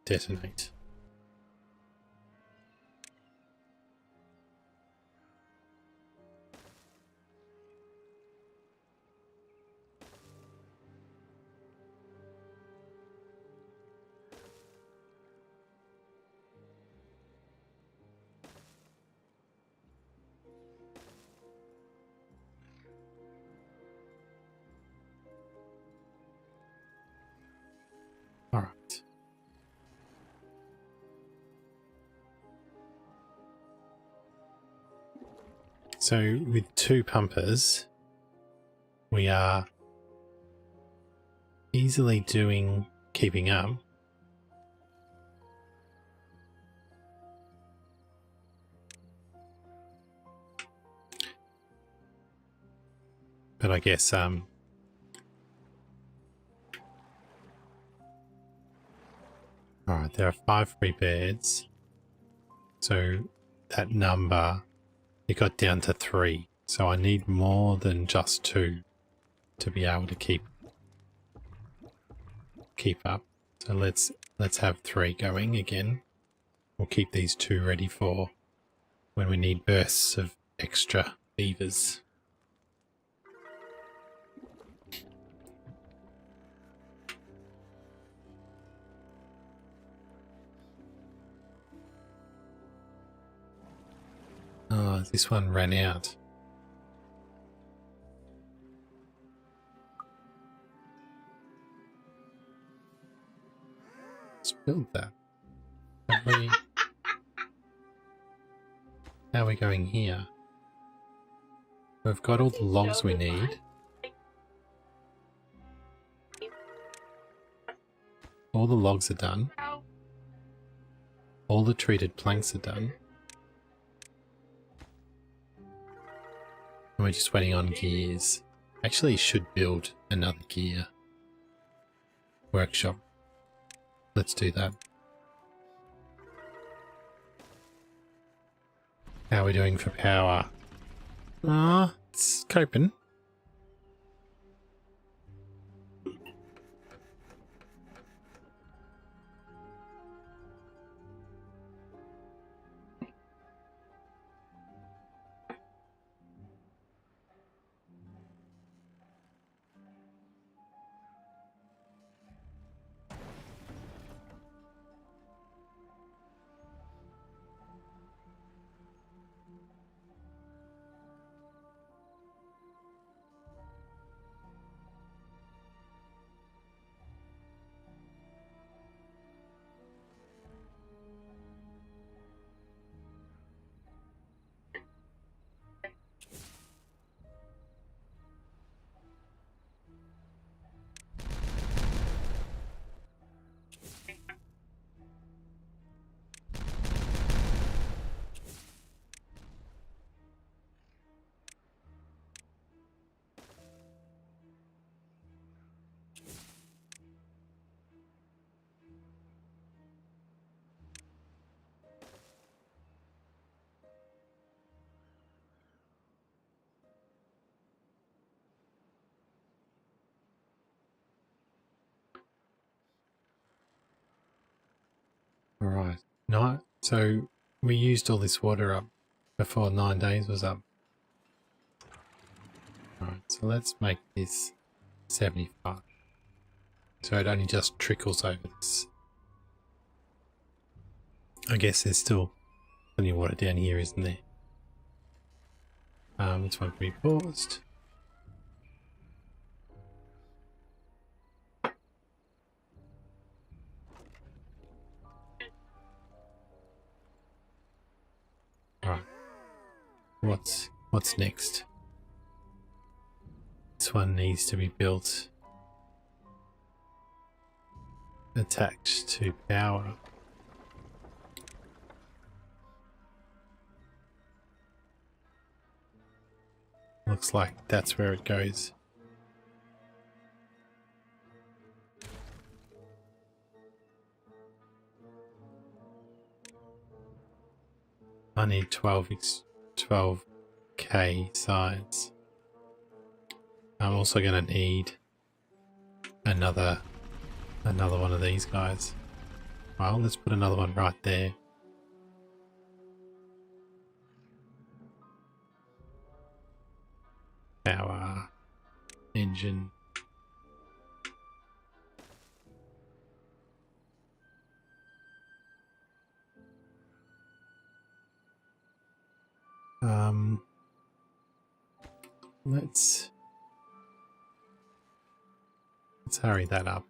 Detonate. All right. So with 2 pumpers, we are easily keeping up. But I guess alright, there are 5 free beds. So that number, it got down to 3. So I need more than just 2 to be able to keep up. So let's have 3 going again. We'll keep these 2 ready for when we need bursts of extra beavers. Oh, this one ran out. Let's build that. How are we going here? We've got all the logs we need. All the logs are done. All the treated planks are done. And we're just waiting on gears. Actually, should build another gear workshop. Let's do that. How are we doing for power? It's coping. Alright. No, so we used all this water up before 9 days was up. Alright, so let's make this 75. So it only just trickles over this. I guess there's still plenty of water down here, isn't there? This one can be paused. What's next? This one needs to be built attached to power. Looks like that's where it goes. I need 12k sides. I'm also going to need another one of these guys. Well, let's put another one right there. Power engine. Let's hurry that up.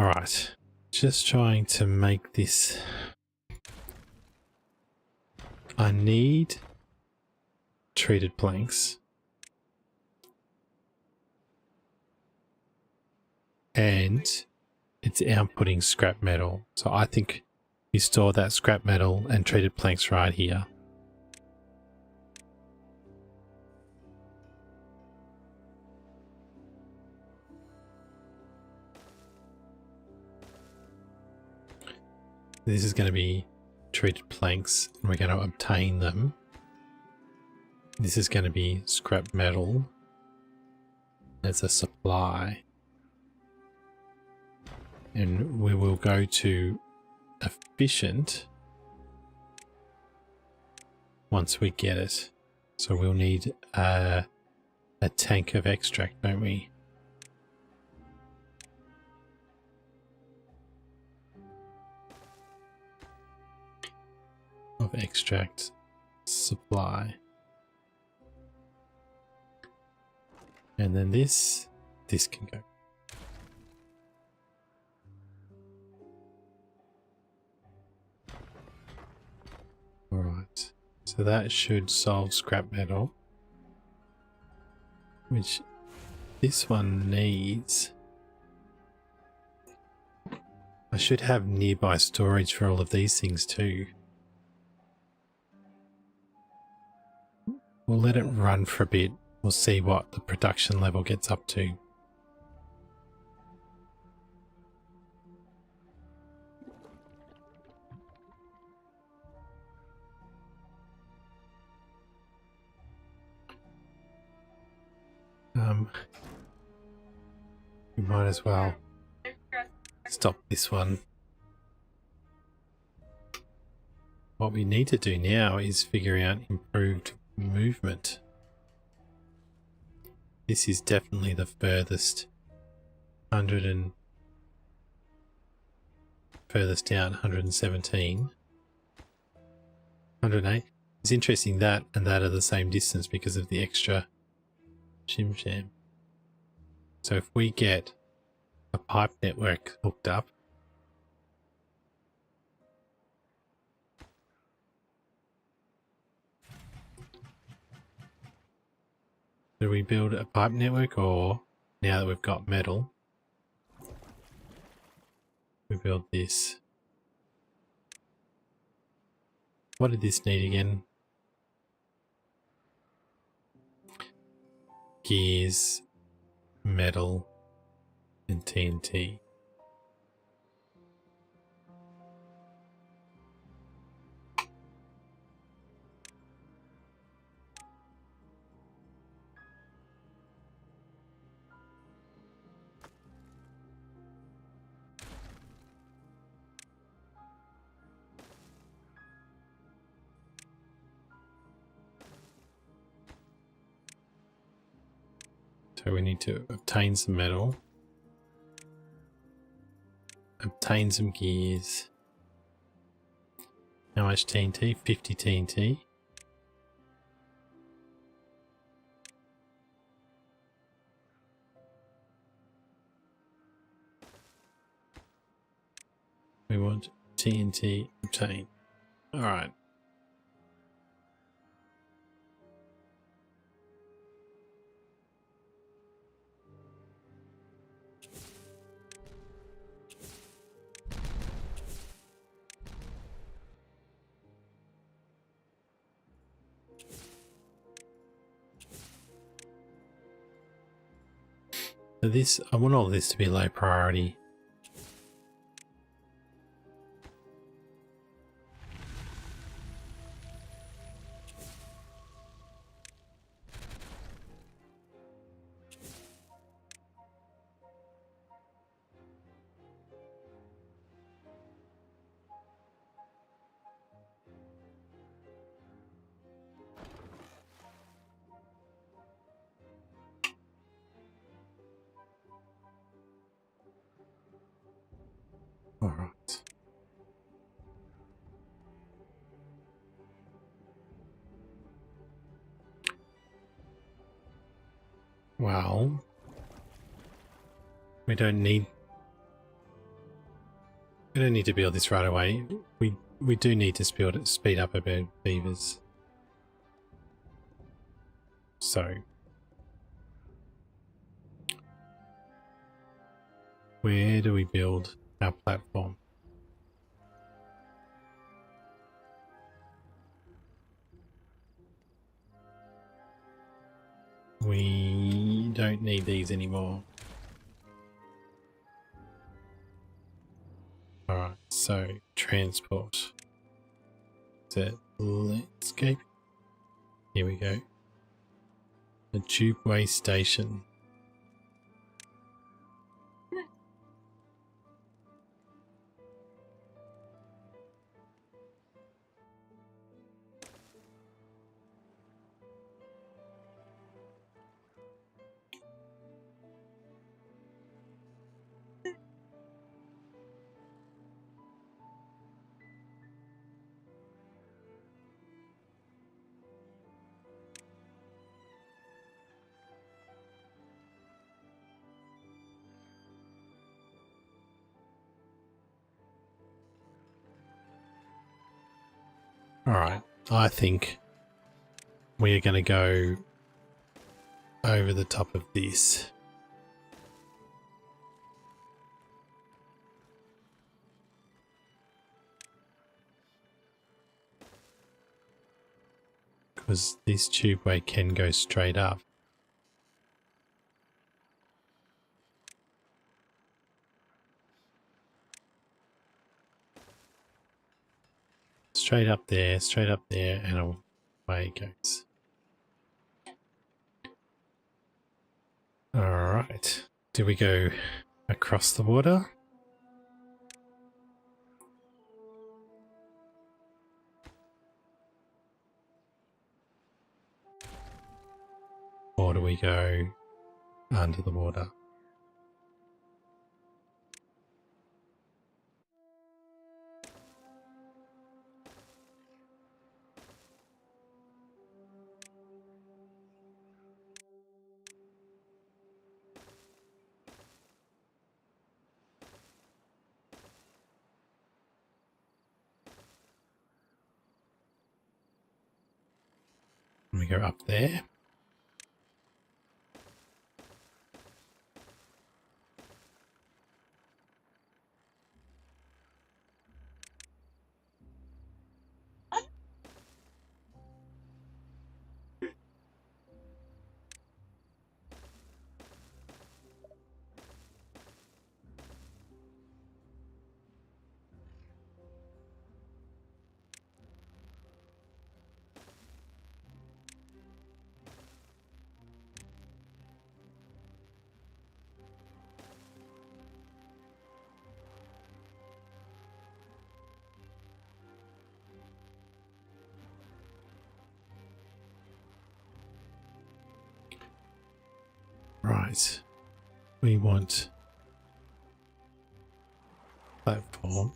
All right, just trying to make this. I need treated planks and it's outputting scrap metal. So I think we store that scrap metal and treated planks right here. This is going to be treated planks and we're going to obtain them. This is going to be scrap metal as a supply. And we will go to efficient once we get it. So we'll need a tank of extract, don't we? Of extract supply. And then this can go. Alright, so that should solve scrap metal, which this one needs. I should have nearby storage for all of these things too. We'll let it run for a bit. We'll see what the production level gets up to. We might as well stop this one. What we need to do now is figure out improved movement. This is definitely the furthest furthest down, 117. 108. It's interesting that and that are the same distance because of the extra shim sham. So if we get a pipe network hooked up, do we build a pipe network, or now that we've got metal, we build this? What did this need again? Gears, metal, and TNT. So we need to obtain some metal, obtain some gears. How much TNT? 50 TNT. We want TNT obtained. All right. So this, I want all this to be low priority. All right. Well, we don't need We don't need to build this right away. We do need to speed up a bit beavers. So where do we build our platform? We don't need these anymore. Alright, so transport. Is it landscape? Here we go. The Tubeway station. Alright, I think we are going to go over the top of this. Because this tubeway can go straight up. Straight up there, and away it goes. Alright, do we go across the water? Or do we go under the water? We go up there. Right, we want platform.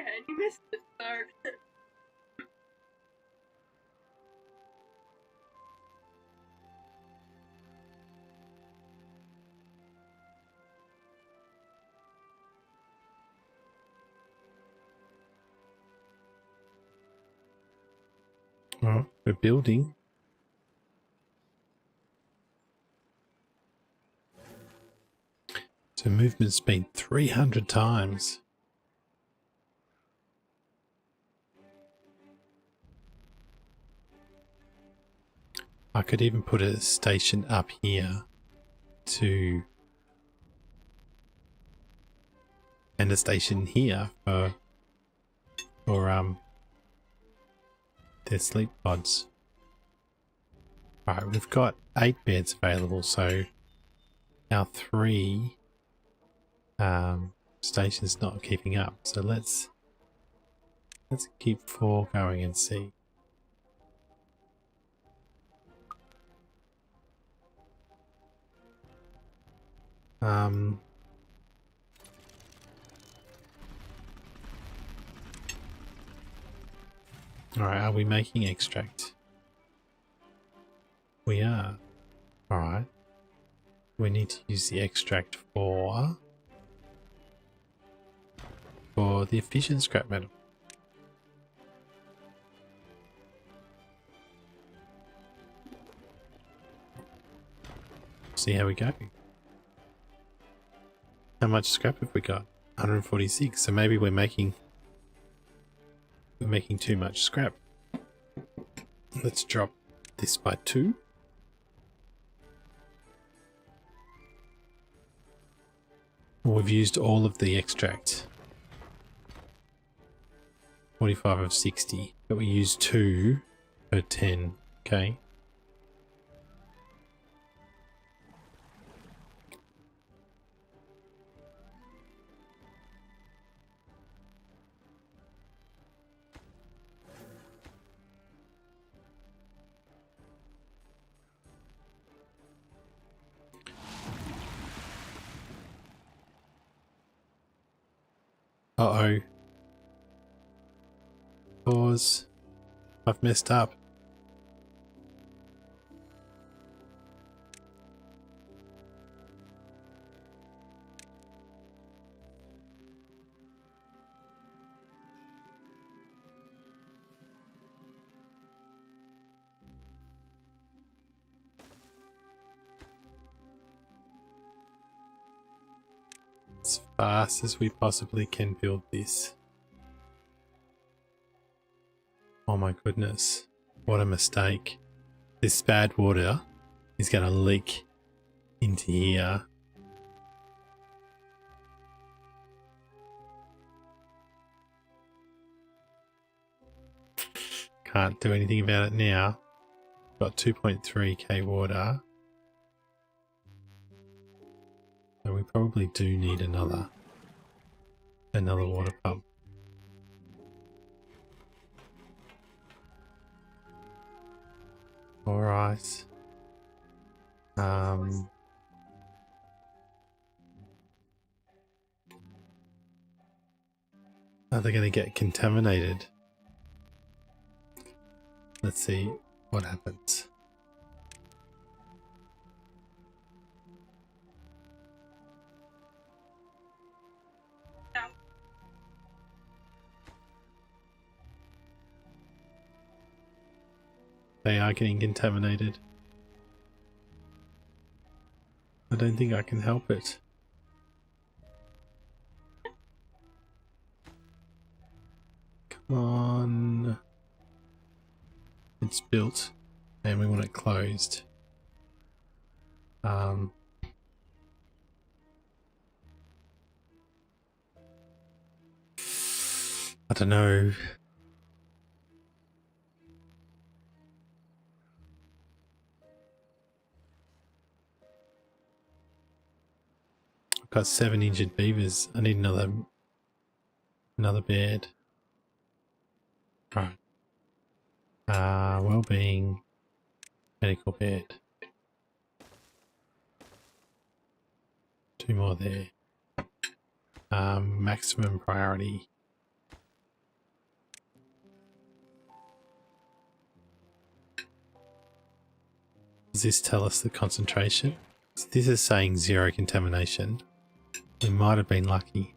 and you missed it, so...
Well, we're building. So movement's been 300 times. I could even put a station up here to... and a station here for their sleep pods. Alright, we've got 8 beds available, so our 3 stations not keeping up. So let's keep 4 going and see. Alright, are we making extract? We are. Alright. We need to use the extract for the efficient scrap metal. See how we go. How much scrap have we got? 146. So maybe we're making too much scrap. Let's drop this by 2. We've used all of the extract. 45 of 60, but we used 2 per 10. Okay. Uh-oh. Pause. I've messed up. As fast as we possibly can build this. Oh my goodness. What a mistake. This bad water is going to leak into here. Can't do anything about it now. Got 2.3k water. So we probably do need another water pump. All right. Are they going to get contaminated? Let's see what happens. They are getting contaminated. I don't think I can help it. Come on. It's built and we want it closed. I don't know. I've got 7 injured beavers. I need another bed. Right. Well-being, medical bed. 2 more there. Maximum priority. Does this tell us the concentration? So this is saying 0 contamination. We might have been lucky.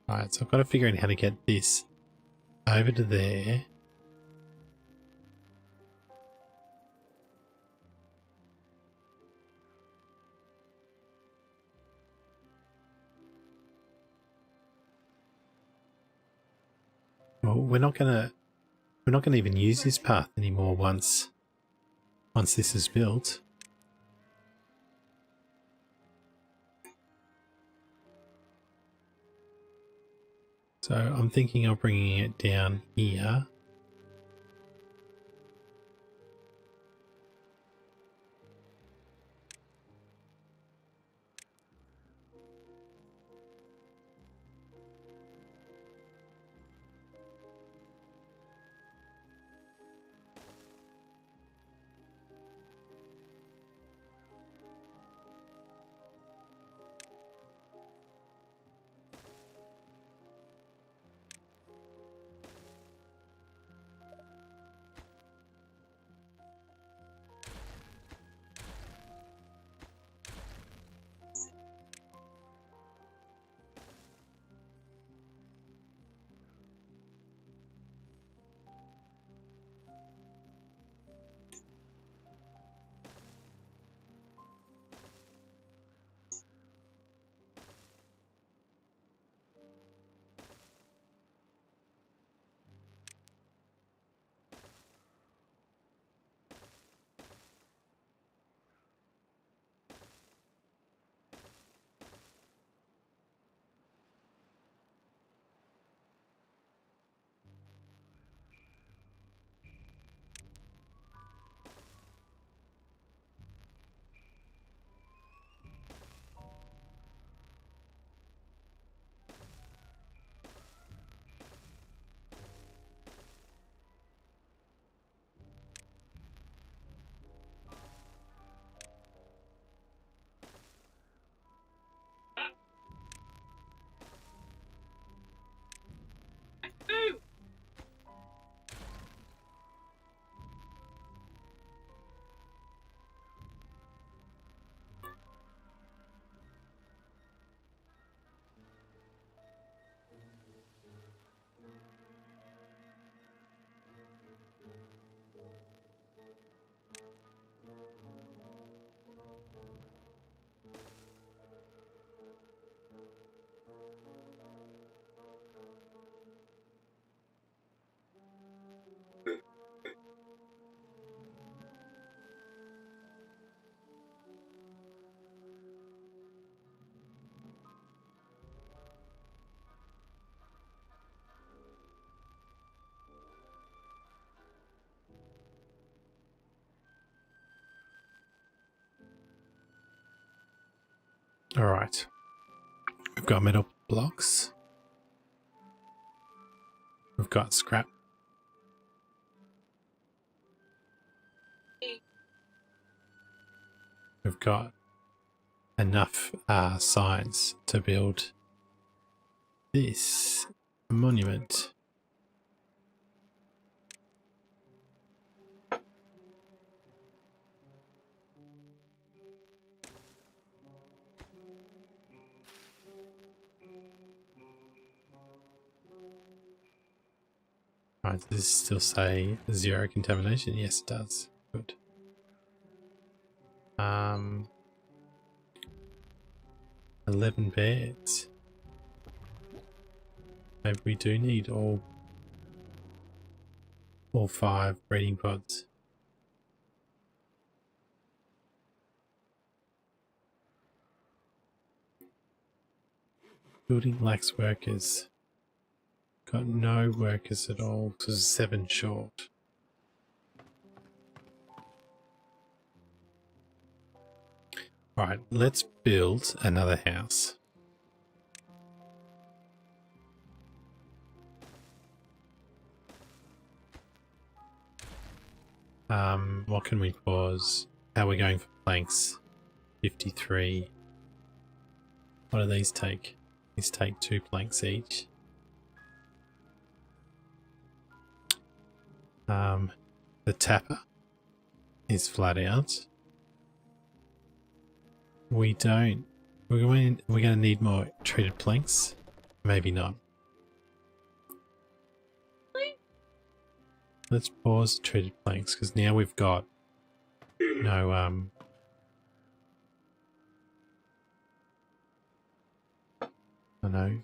Alright, so I've got to figure out how to get this over to there. Well, we're not gonna even use this path anymore once this is built. So I'm thinking of bringing it down here. All right, we've got metal blocks. We've got scrap. We've got enough signs to build this monument. Right, does this still say 0 contamination? Yes, it does. Good. 11 beds. Maybe we do need all 5 breeding pods. Building lacks workers. Got no workers at all, because 7 short. Alright, let's build another house. What can we pause? How are we going for planks? 53. What do these take? These take 2 planks each. The tapper is flat out. We don't. We're going to need more treated planks. Maybe not. Let's pause the treated planks because now we've got no I know.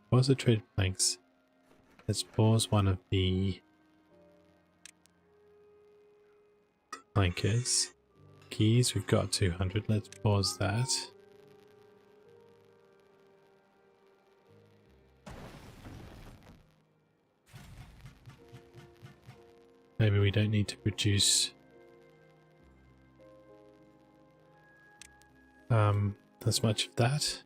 Pause the treated planks. Let's pause one of the plankers. Gears, we've got 200. Let's pause that. Maybe we don't need to produce as much of that.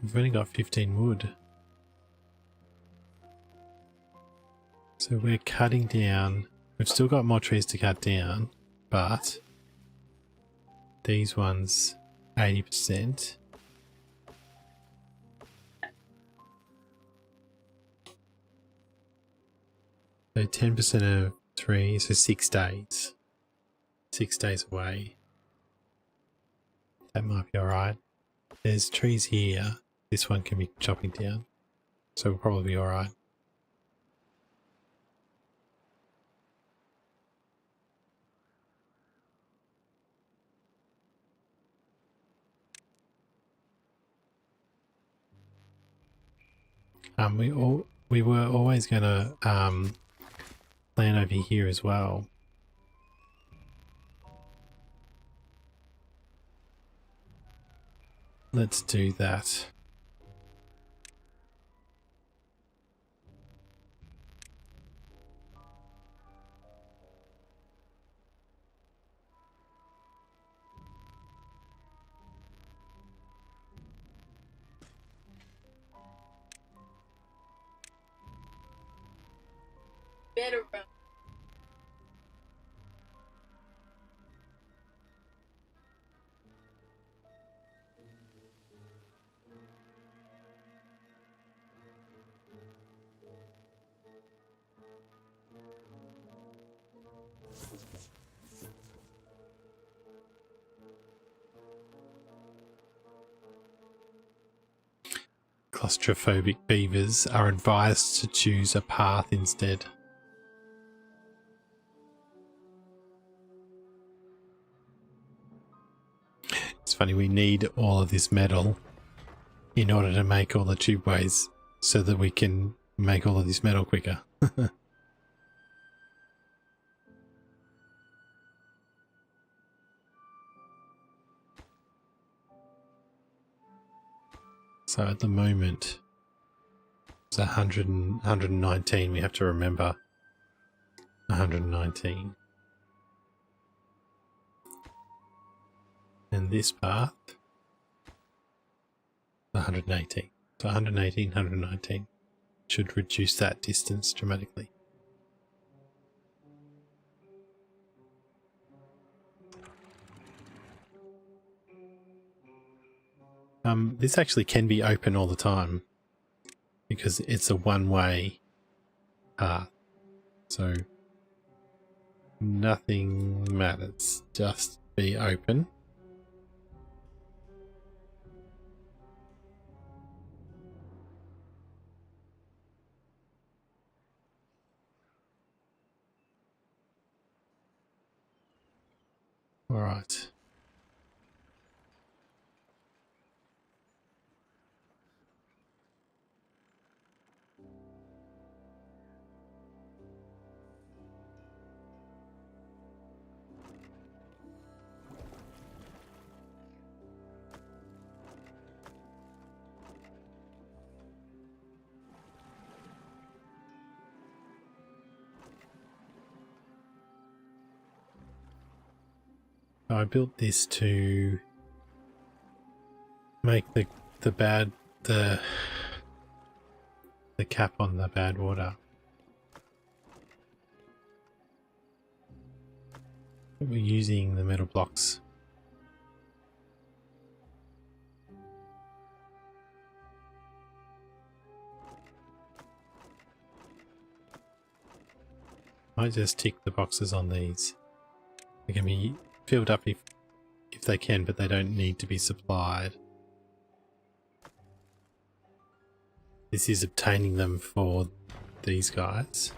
We've only got 15 wood. So we're cutting down. We've still got more trees to cut down, but these ones 80%. So 10% of 3, so 6 days. 6 days away. That might be alright. There's trees here. This one can be chopping down. So we'll probably be alright. We were always going to plan over here as well. Let's do that.
Better run.
Claustrophobic beavers are advised to choose a path instead. It's funny, we need all of this metal in order to make all the tubeways so that we can make all of this metal quicker. So at the moment, it's 119. We have to remember 119. And this path, 118. So 118, 119 should reduce that distance dramatically. This actually can be open all the time because it's a one-way path. So nothing matters, just be open. All right. I built this to make the cap on the bad water. We're using the metal blocks. I just tick the boxes on these. They can be filled up if they can, but they don't need to be supplied. This is obtaining them for these guys.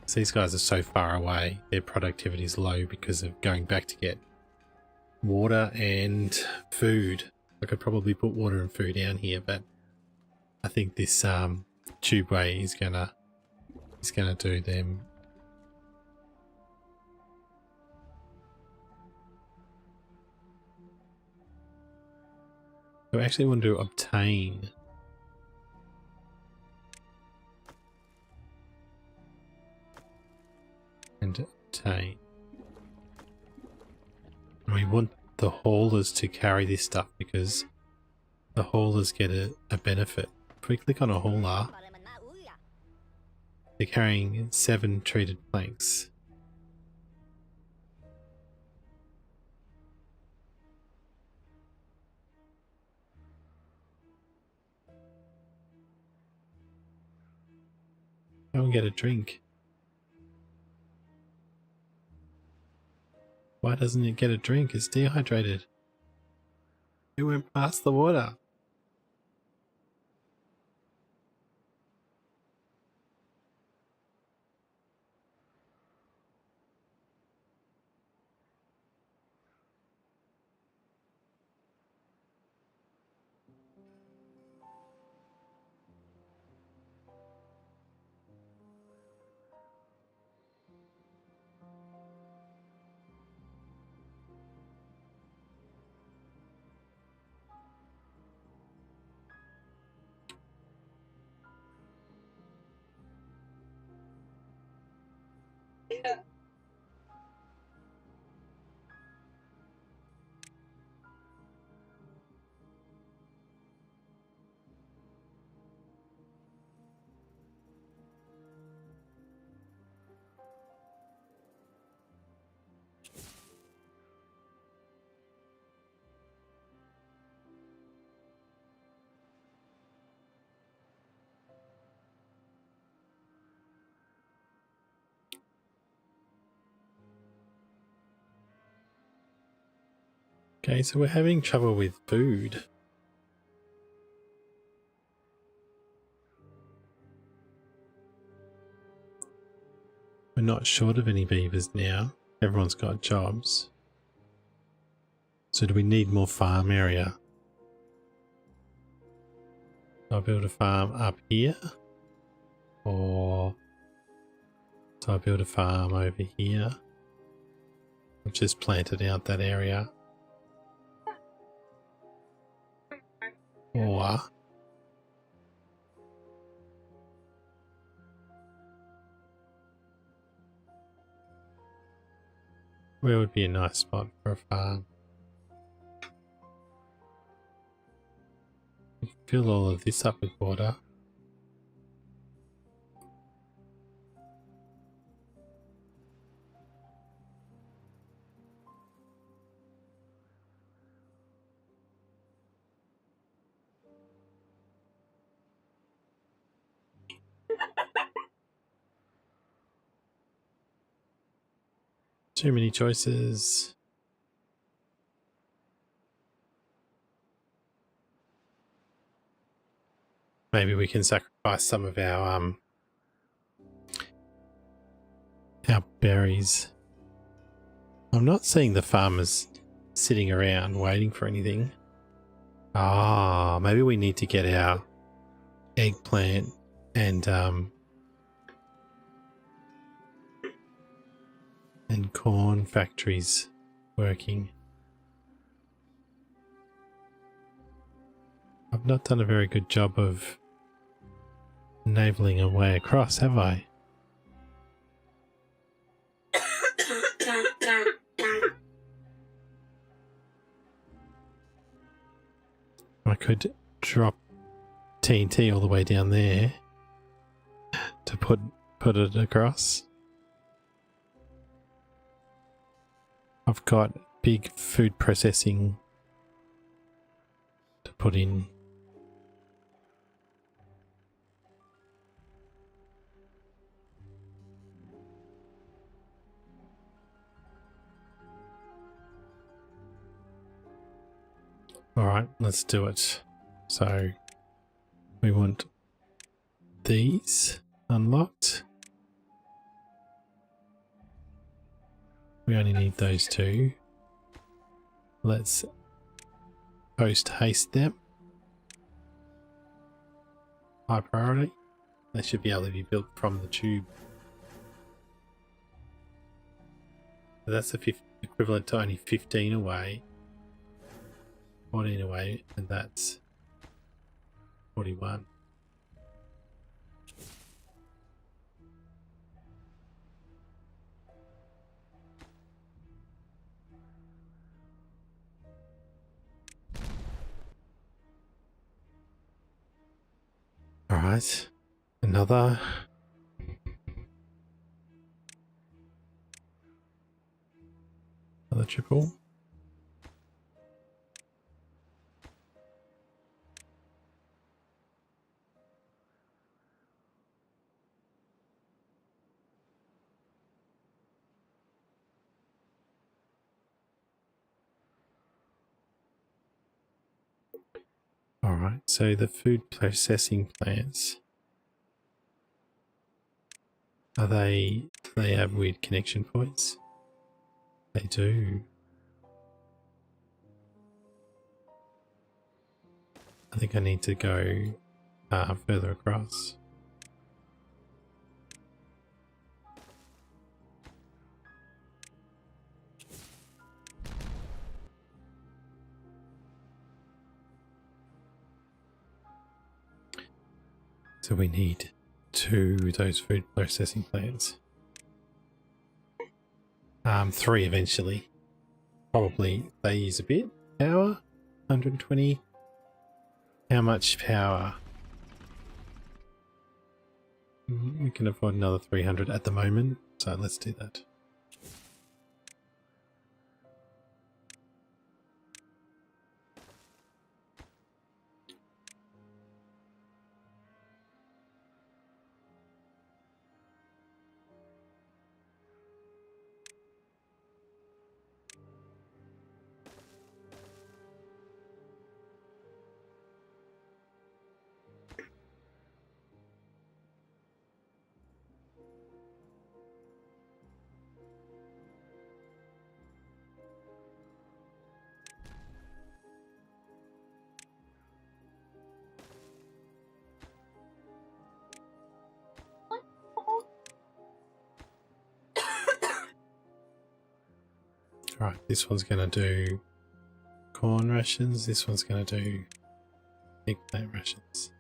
So these guys are so far away, their productivity is low because of going back to get water and food. I could probably put water and food down here, but I think this tubeway is gonna do them. I actually want to obtain. And obtain. And we want the haulers to carry this stuff because the haulers get a benefit. If we click on a hauler, they're carrying 7 treated planks. Go and get a drink. Why doesn't it get a drink? It's dehydrated. It went past the water. Okay, so we're having trouble with food. We're not short of any beavers now. Everyone's got jobs. So do we need more farm area? I'll build a farm up here. Or so I build a farm over here. I've just planted out that area. Or where would be a nice spot for a farm? Fill all of this up with water. Too many choices. Maybe we can sacrifice some of our berries. I'm not seeing the farmers sitting around waiting for anything. Ah, maybe we need to get our eggplant and corn factories working. I've not done a very good job of enabling a way across, have I? I could drop TNT all the way down there to put it across. I've got big food processing to put in. Alright, let's do it. So we want these unlocked. We only need those two. Let's post haste them. High priority. They should be able to be built from the tube. So that's the equivalent to only 15 away. 14 away, and that's 41. All right, another. Another triple. All right, so the food processing plants, they have weird connection points? They do. I think I need to go further across. So we need 2 of those food processing plants. 3 eventually. Probably they use a bit. Power? 120. How much power? We can afford another 300 at the moment, so let's do that. Right, this one's going to do corn rations, this one's going to do eggplant rations.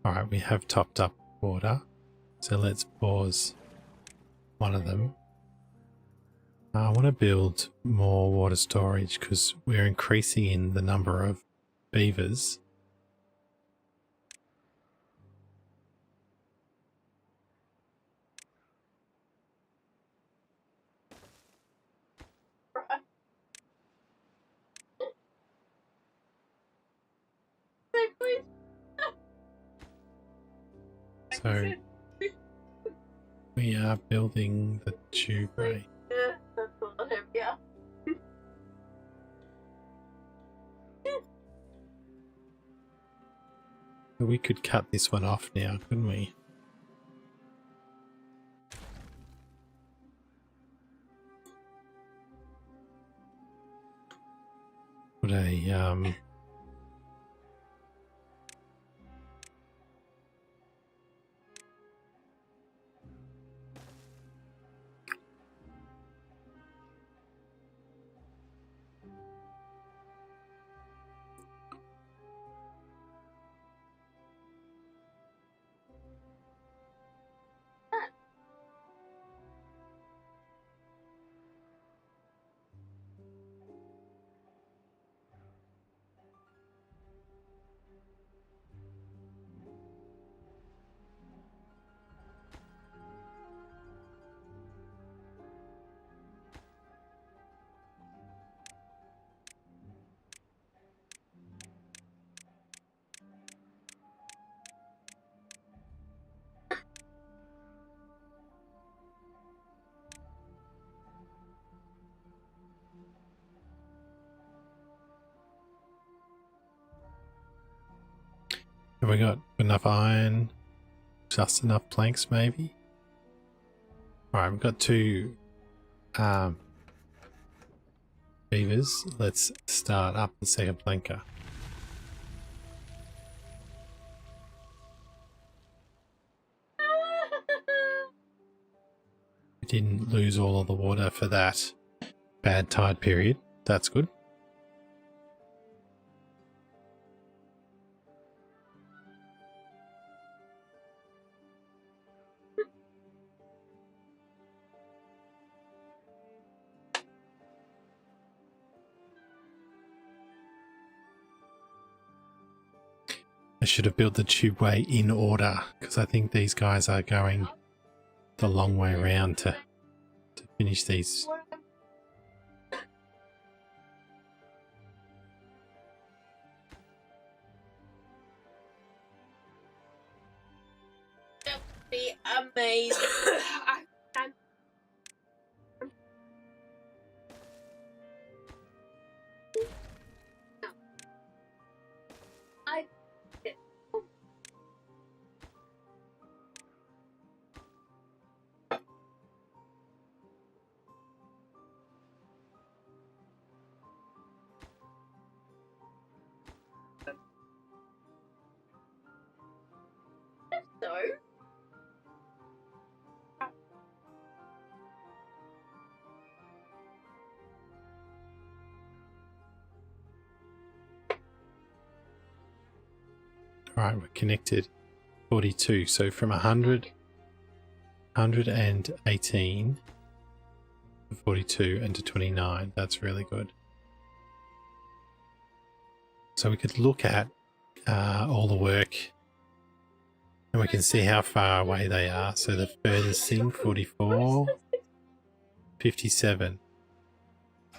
Alright, we have topped up water, so let's pause one of them. I want to build more water storage because we're increasing in the number of beavers. So we are building the tubeway. We could cut this one off now, couldn't we? Put a Have we got enough iron? Just enough planks, maybe? Alright, we've got 2 beavers. Let's start up the second planker. We didn't lose all of the water for that bad tide period. That's good. I should have built the tubeway in order because I think these guys are going the long way around to finish these.
That would be amazing. So,
Alright, we're connected. 42. So from 100, 118 to 42 and to 29. That's really good. So we could look at all the work and we can see how far away they are. So the furthest thing, 44, 57.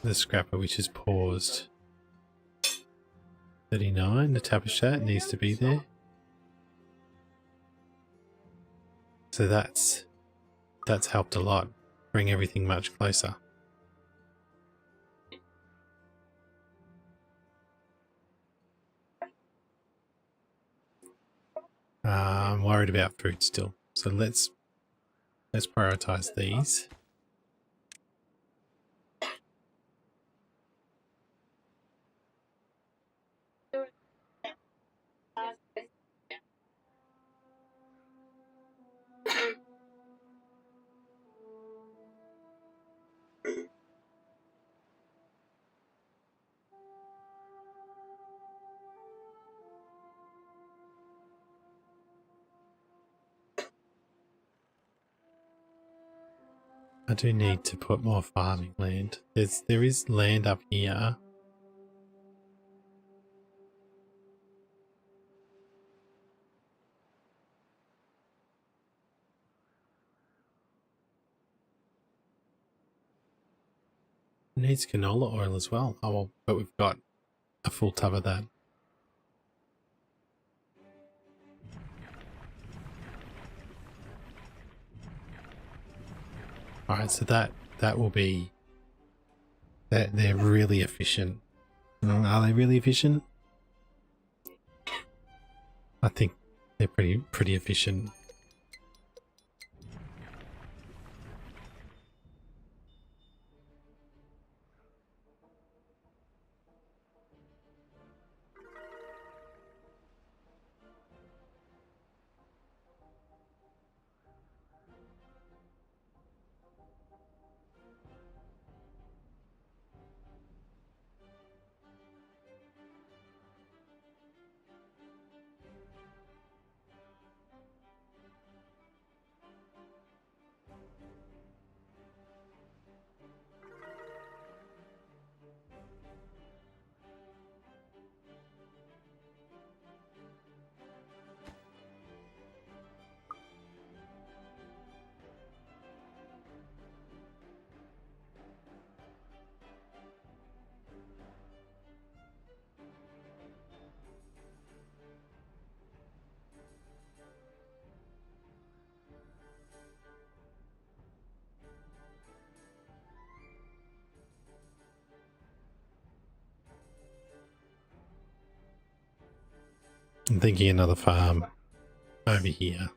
The scrapper, which is paused. 39, the tapestry needs to be there. So that's helped a lot, bring everything much closer. I'm worried about food still, so let's prioritize these. I do need to put more farming land. There is land up here. It needs canola oil as well. Oh well, but we've got a full tub of that. Alright, so that will be that they're really efficient. Are they really efficient? I think they're pretty efficient. I'm thinking another farm over here.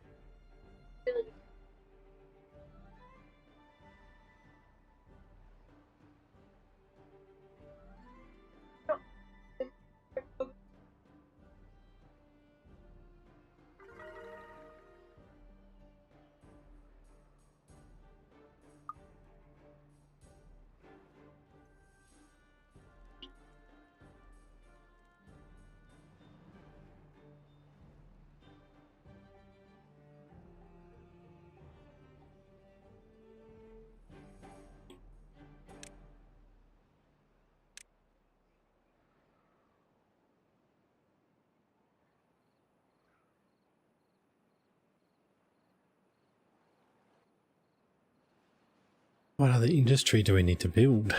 What other industry do we need to build?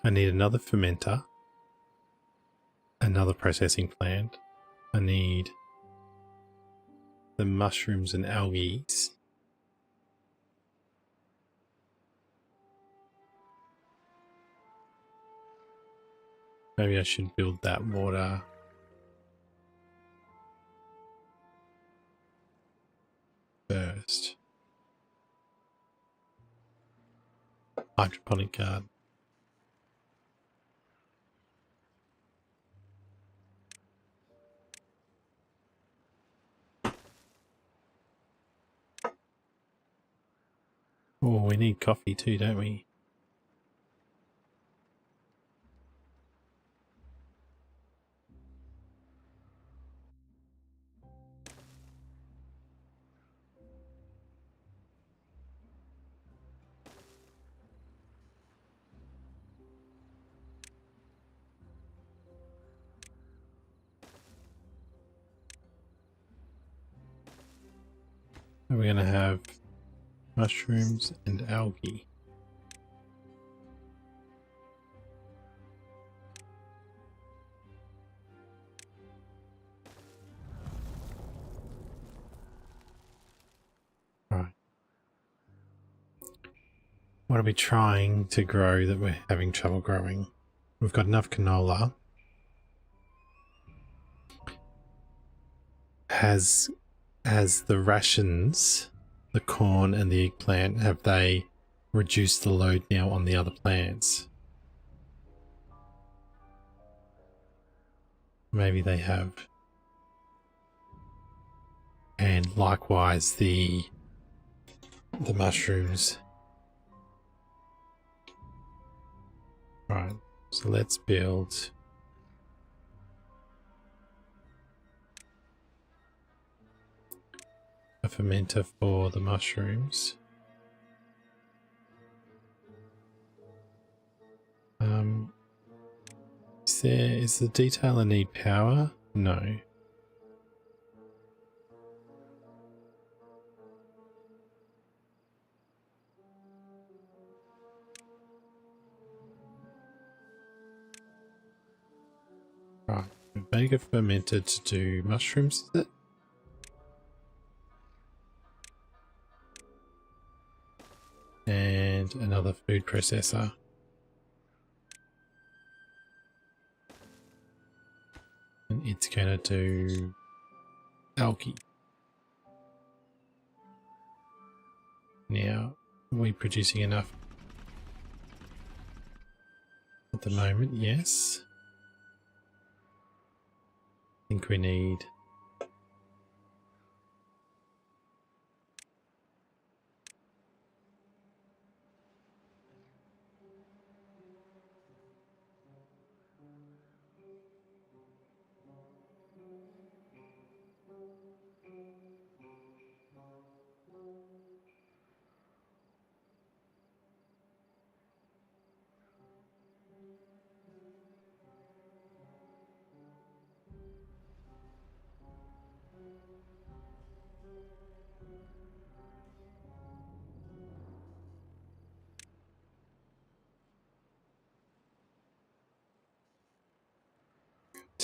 I need another fermenter, another processing plant. I need the mushrooms and algae. Maybe I should build that water. First. Hydroponic garden. Oh, we need coffee too, don't we? We're going to have mushrooms and algae. Right. What are we trying to grow that we're having trouble growing? We've got enough canola. Has the rations, the corn and the eggplant, have they reduced the load now on the other plants? Maybe they have. And likewise the mushrooms. Right, so let's build a fermenter for the mushrooms. Is the detailer need power? No. Right, make a fermenter to do mushrooms, is it? And another food processor. And it's gonna do algae. Now, are we producing enough at the moment? Yes. I think we need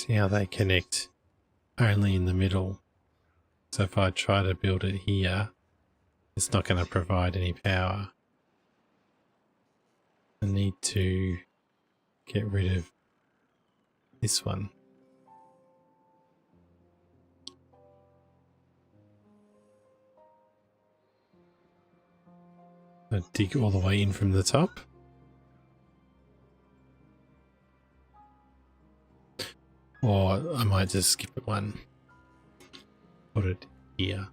see how they connect only in the middle. So if I try to build it here, it's not going to provide any power. I need to get rid of this one. I'll dig all the way in from the top. Or I might just skip it one. Put it here.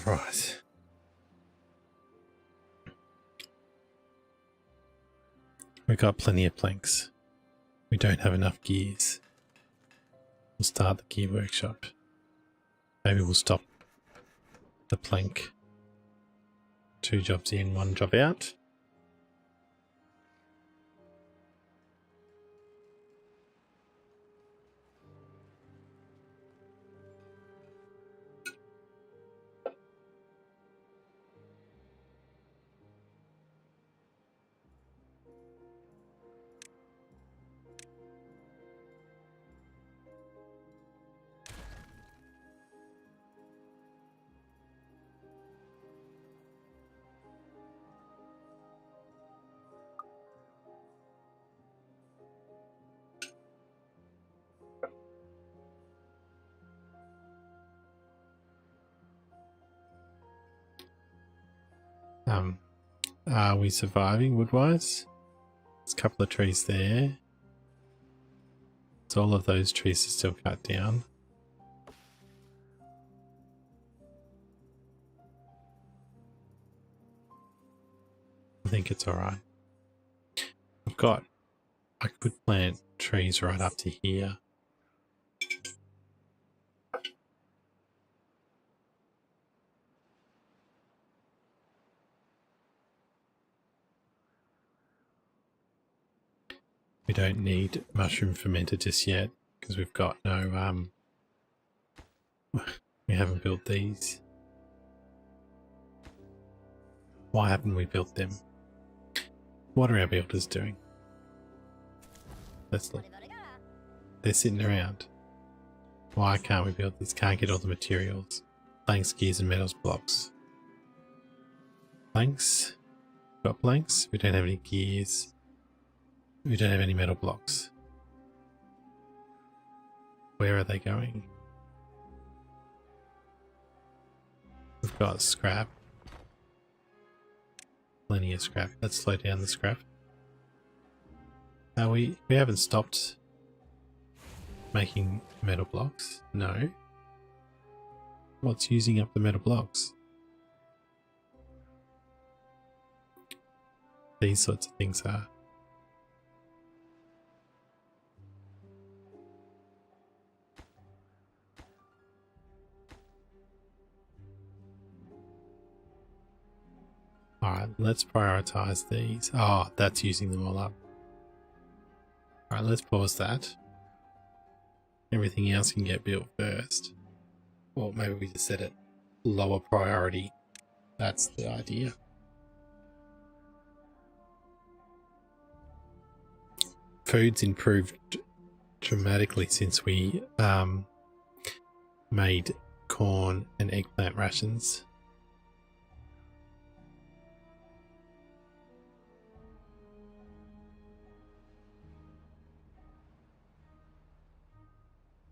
Right. We've got plenty of planks. We don't have enough gears. We'll start the gear workshop. Maybe we'll stop the plank. 2 jobs in, 1 job out. Are we surviving wood-wise? There's a couple of trees there. So all of those trees are still cut down. I think it's alright. I could plant trees right up to here. We don't need mushroom fermenter just yet because we've got no, we haven't built these. Why haven't we built them? What are our builders doing? Let's look. They're sitting around. Why can't we build this? Can't get all the materials. Planks, gears and metals blocks. Planks? Got planks? We don't have any gears. We don't have any metal blocks. Where are they going? We've got scrap. Plenty of scrap. Let's slow down the scrap. We haven't stopped making metal blocks. No. What's using up the metal blocks? These sorts of things are. Alright, let's prioritize these. Oh, that's using them all up. Alright, let's pause that. Everything else can get built first. Or maybe we just set it lower priority. That's the idea. Food's improved dramatically since we made corn and eggplant rations.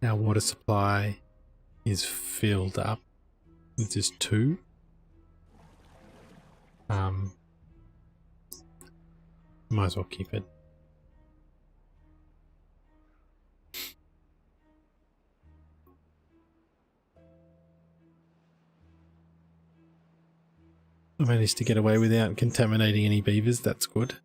Our water supply is filled up with just 2. Might as well keep it. I managed to get away without contaminating any beavers, that's good.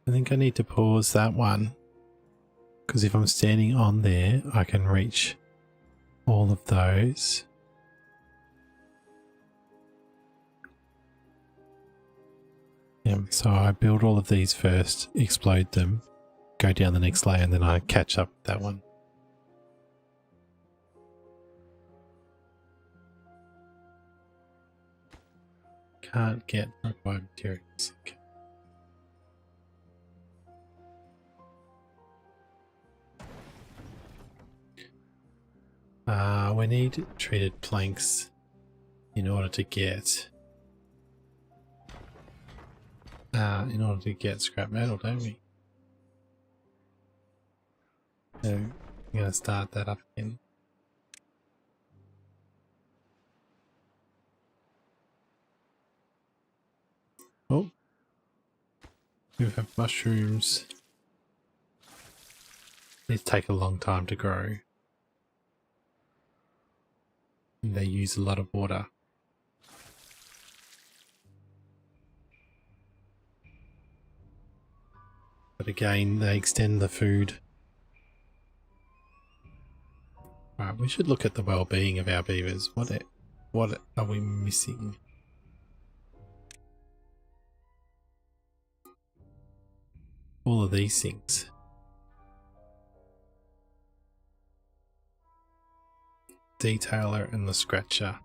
I think I need to pause that one, because if I'm standing on there, I can reach all of those. Yeah, so I build all of these first, explode them, go down the next layer, and then I catch up with that one. Can't get required materials. Okay. We need treated planks in order to get scrap metal, don't we? So I'm gonna start that up again. Oh, we have mushrooms. These take a long time to grow. And they use a lot of water. But again, they extend the food. Right, we should look at the well-being of our beavers. What are we missing? All of these things. Detailer and the scratcher.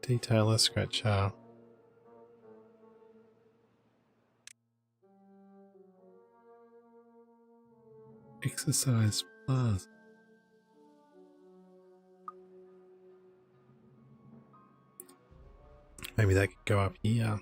Detailer, scratcher. Exercise plus. Maybe that could go up here.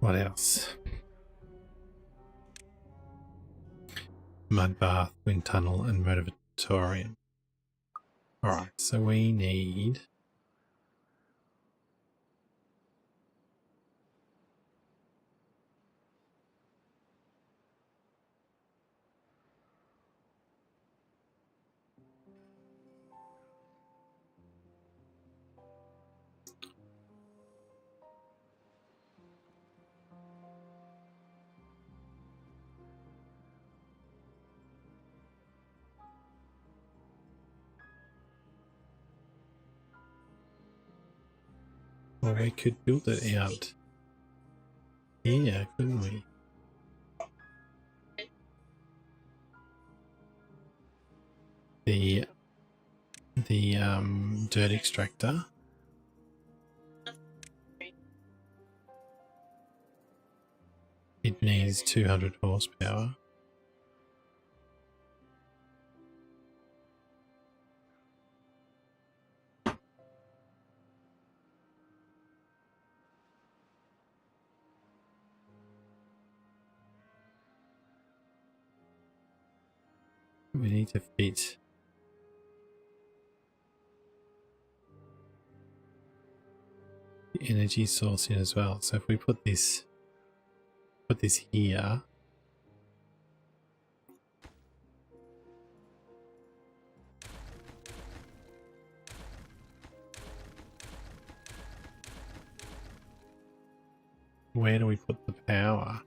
What else? Mud bath, wind tunnel, and motivatorium. Alright, so we need well, we could build it out here, couldn't we? The dirt extractor. It needs 200 horsepower. We need to fit the energy source in as well. So if we put this here, Where do we put the power?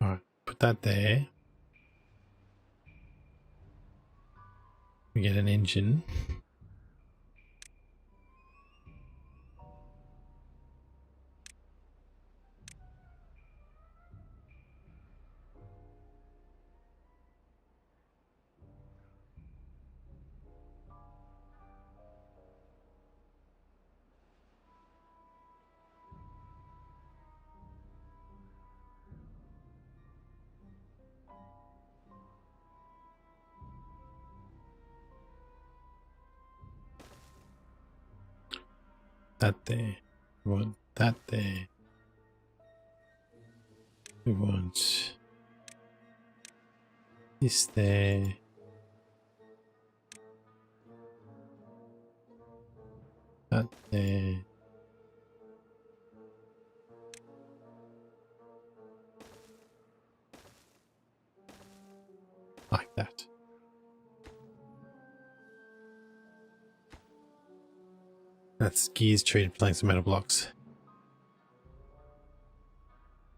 Alright, put that there. We get an engine. That there. We want that there. We want this there. That there. Like that. That's gears treated planks and metal blocks.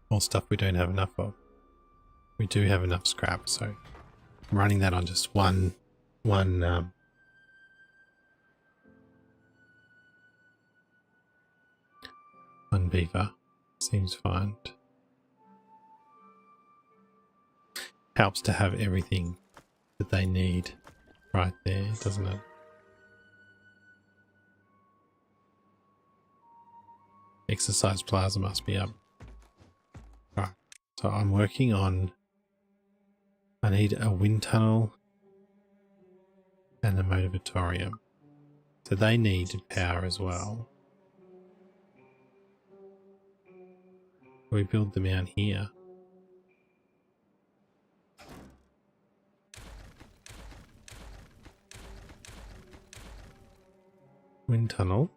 All stuff we don't have enough of. We do have enough scrap, so I'm running that on just one beaver. Seems fine. Helps to have everything that they need right there, doesn't it? Exercise plaza must be up. Right, so I'm working on, I need a wind tunnel and a motivatorium. So they need power as well. We build them out here. Wind tunnel.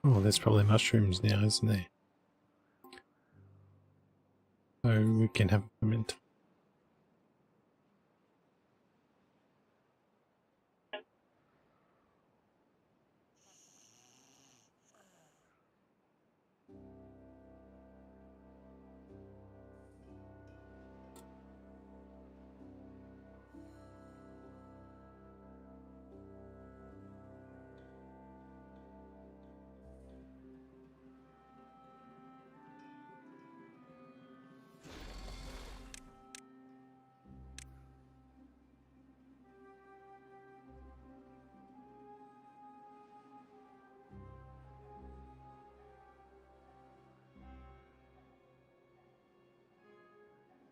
Oh, there's probably mushrooms now, isn't there? So we can have a mint.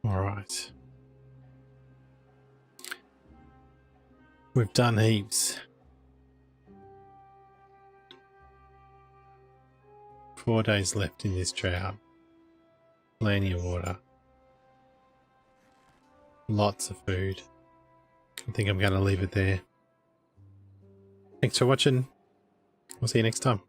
All right. We've done heaps. 4 days left in this drought. Plenty of water. Lots of food. I think I'm going to leave it there. Thanks for watching. We'll see you next time.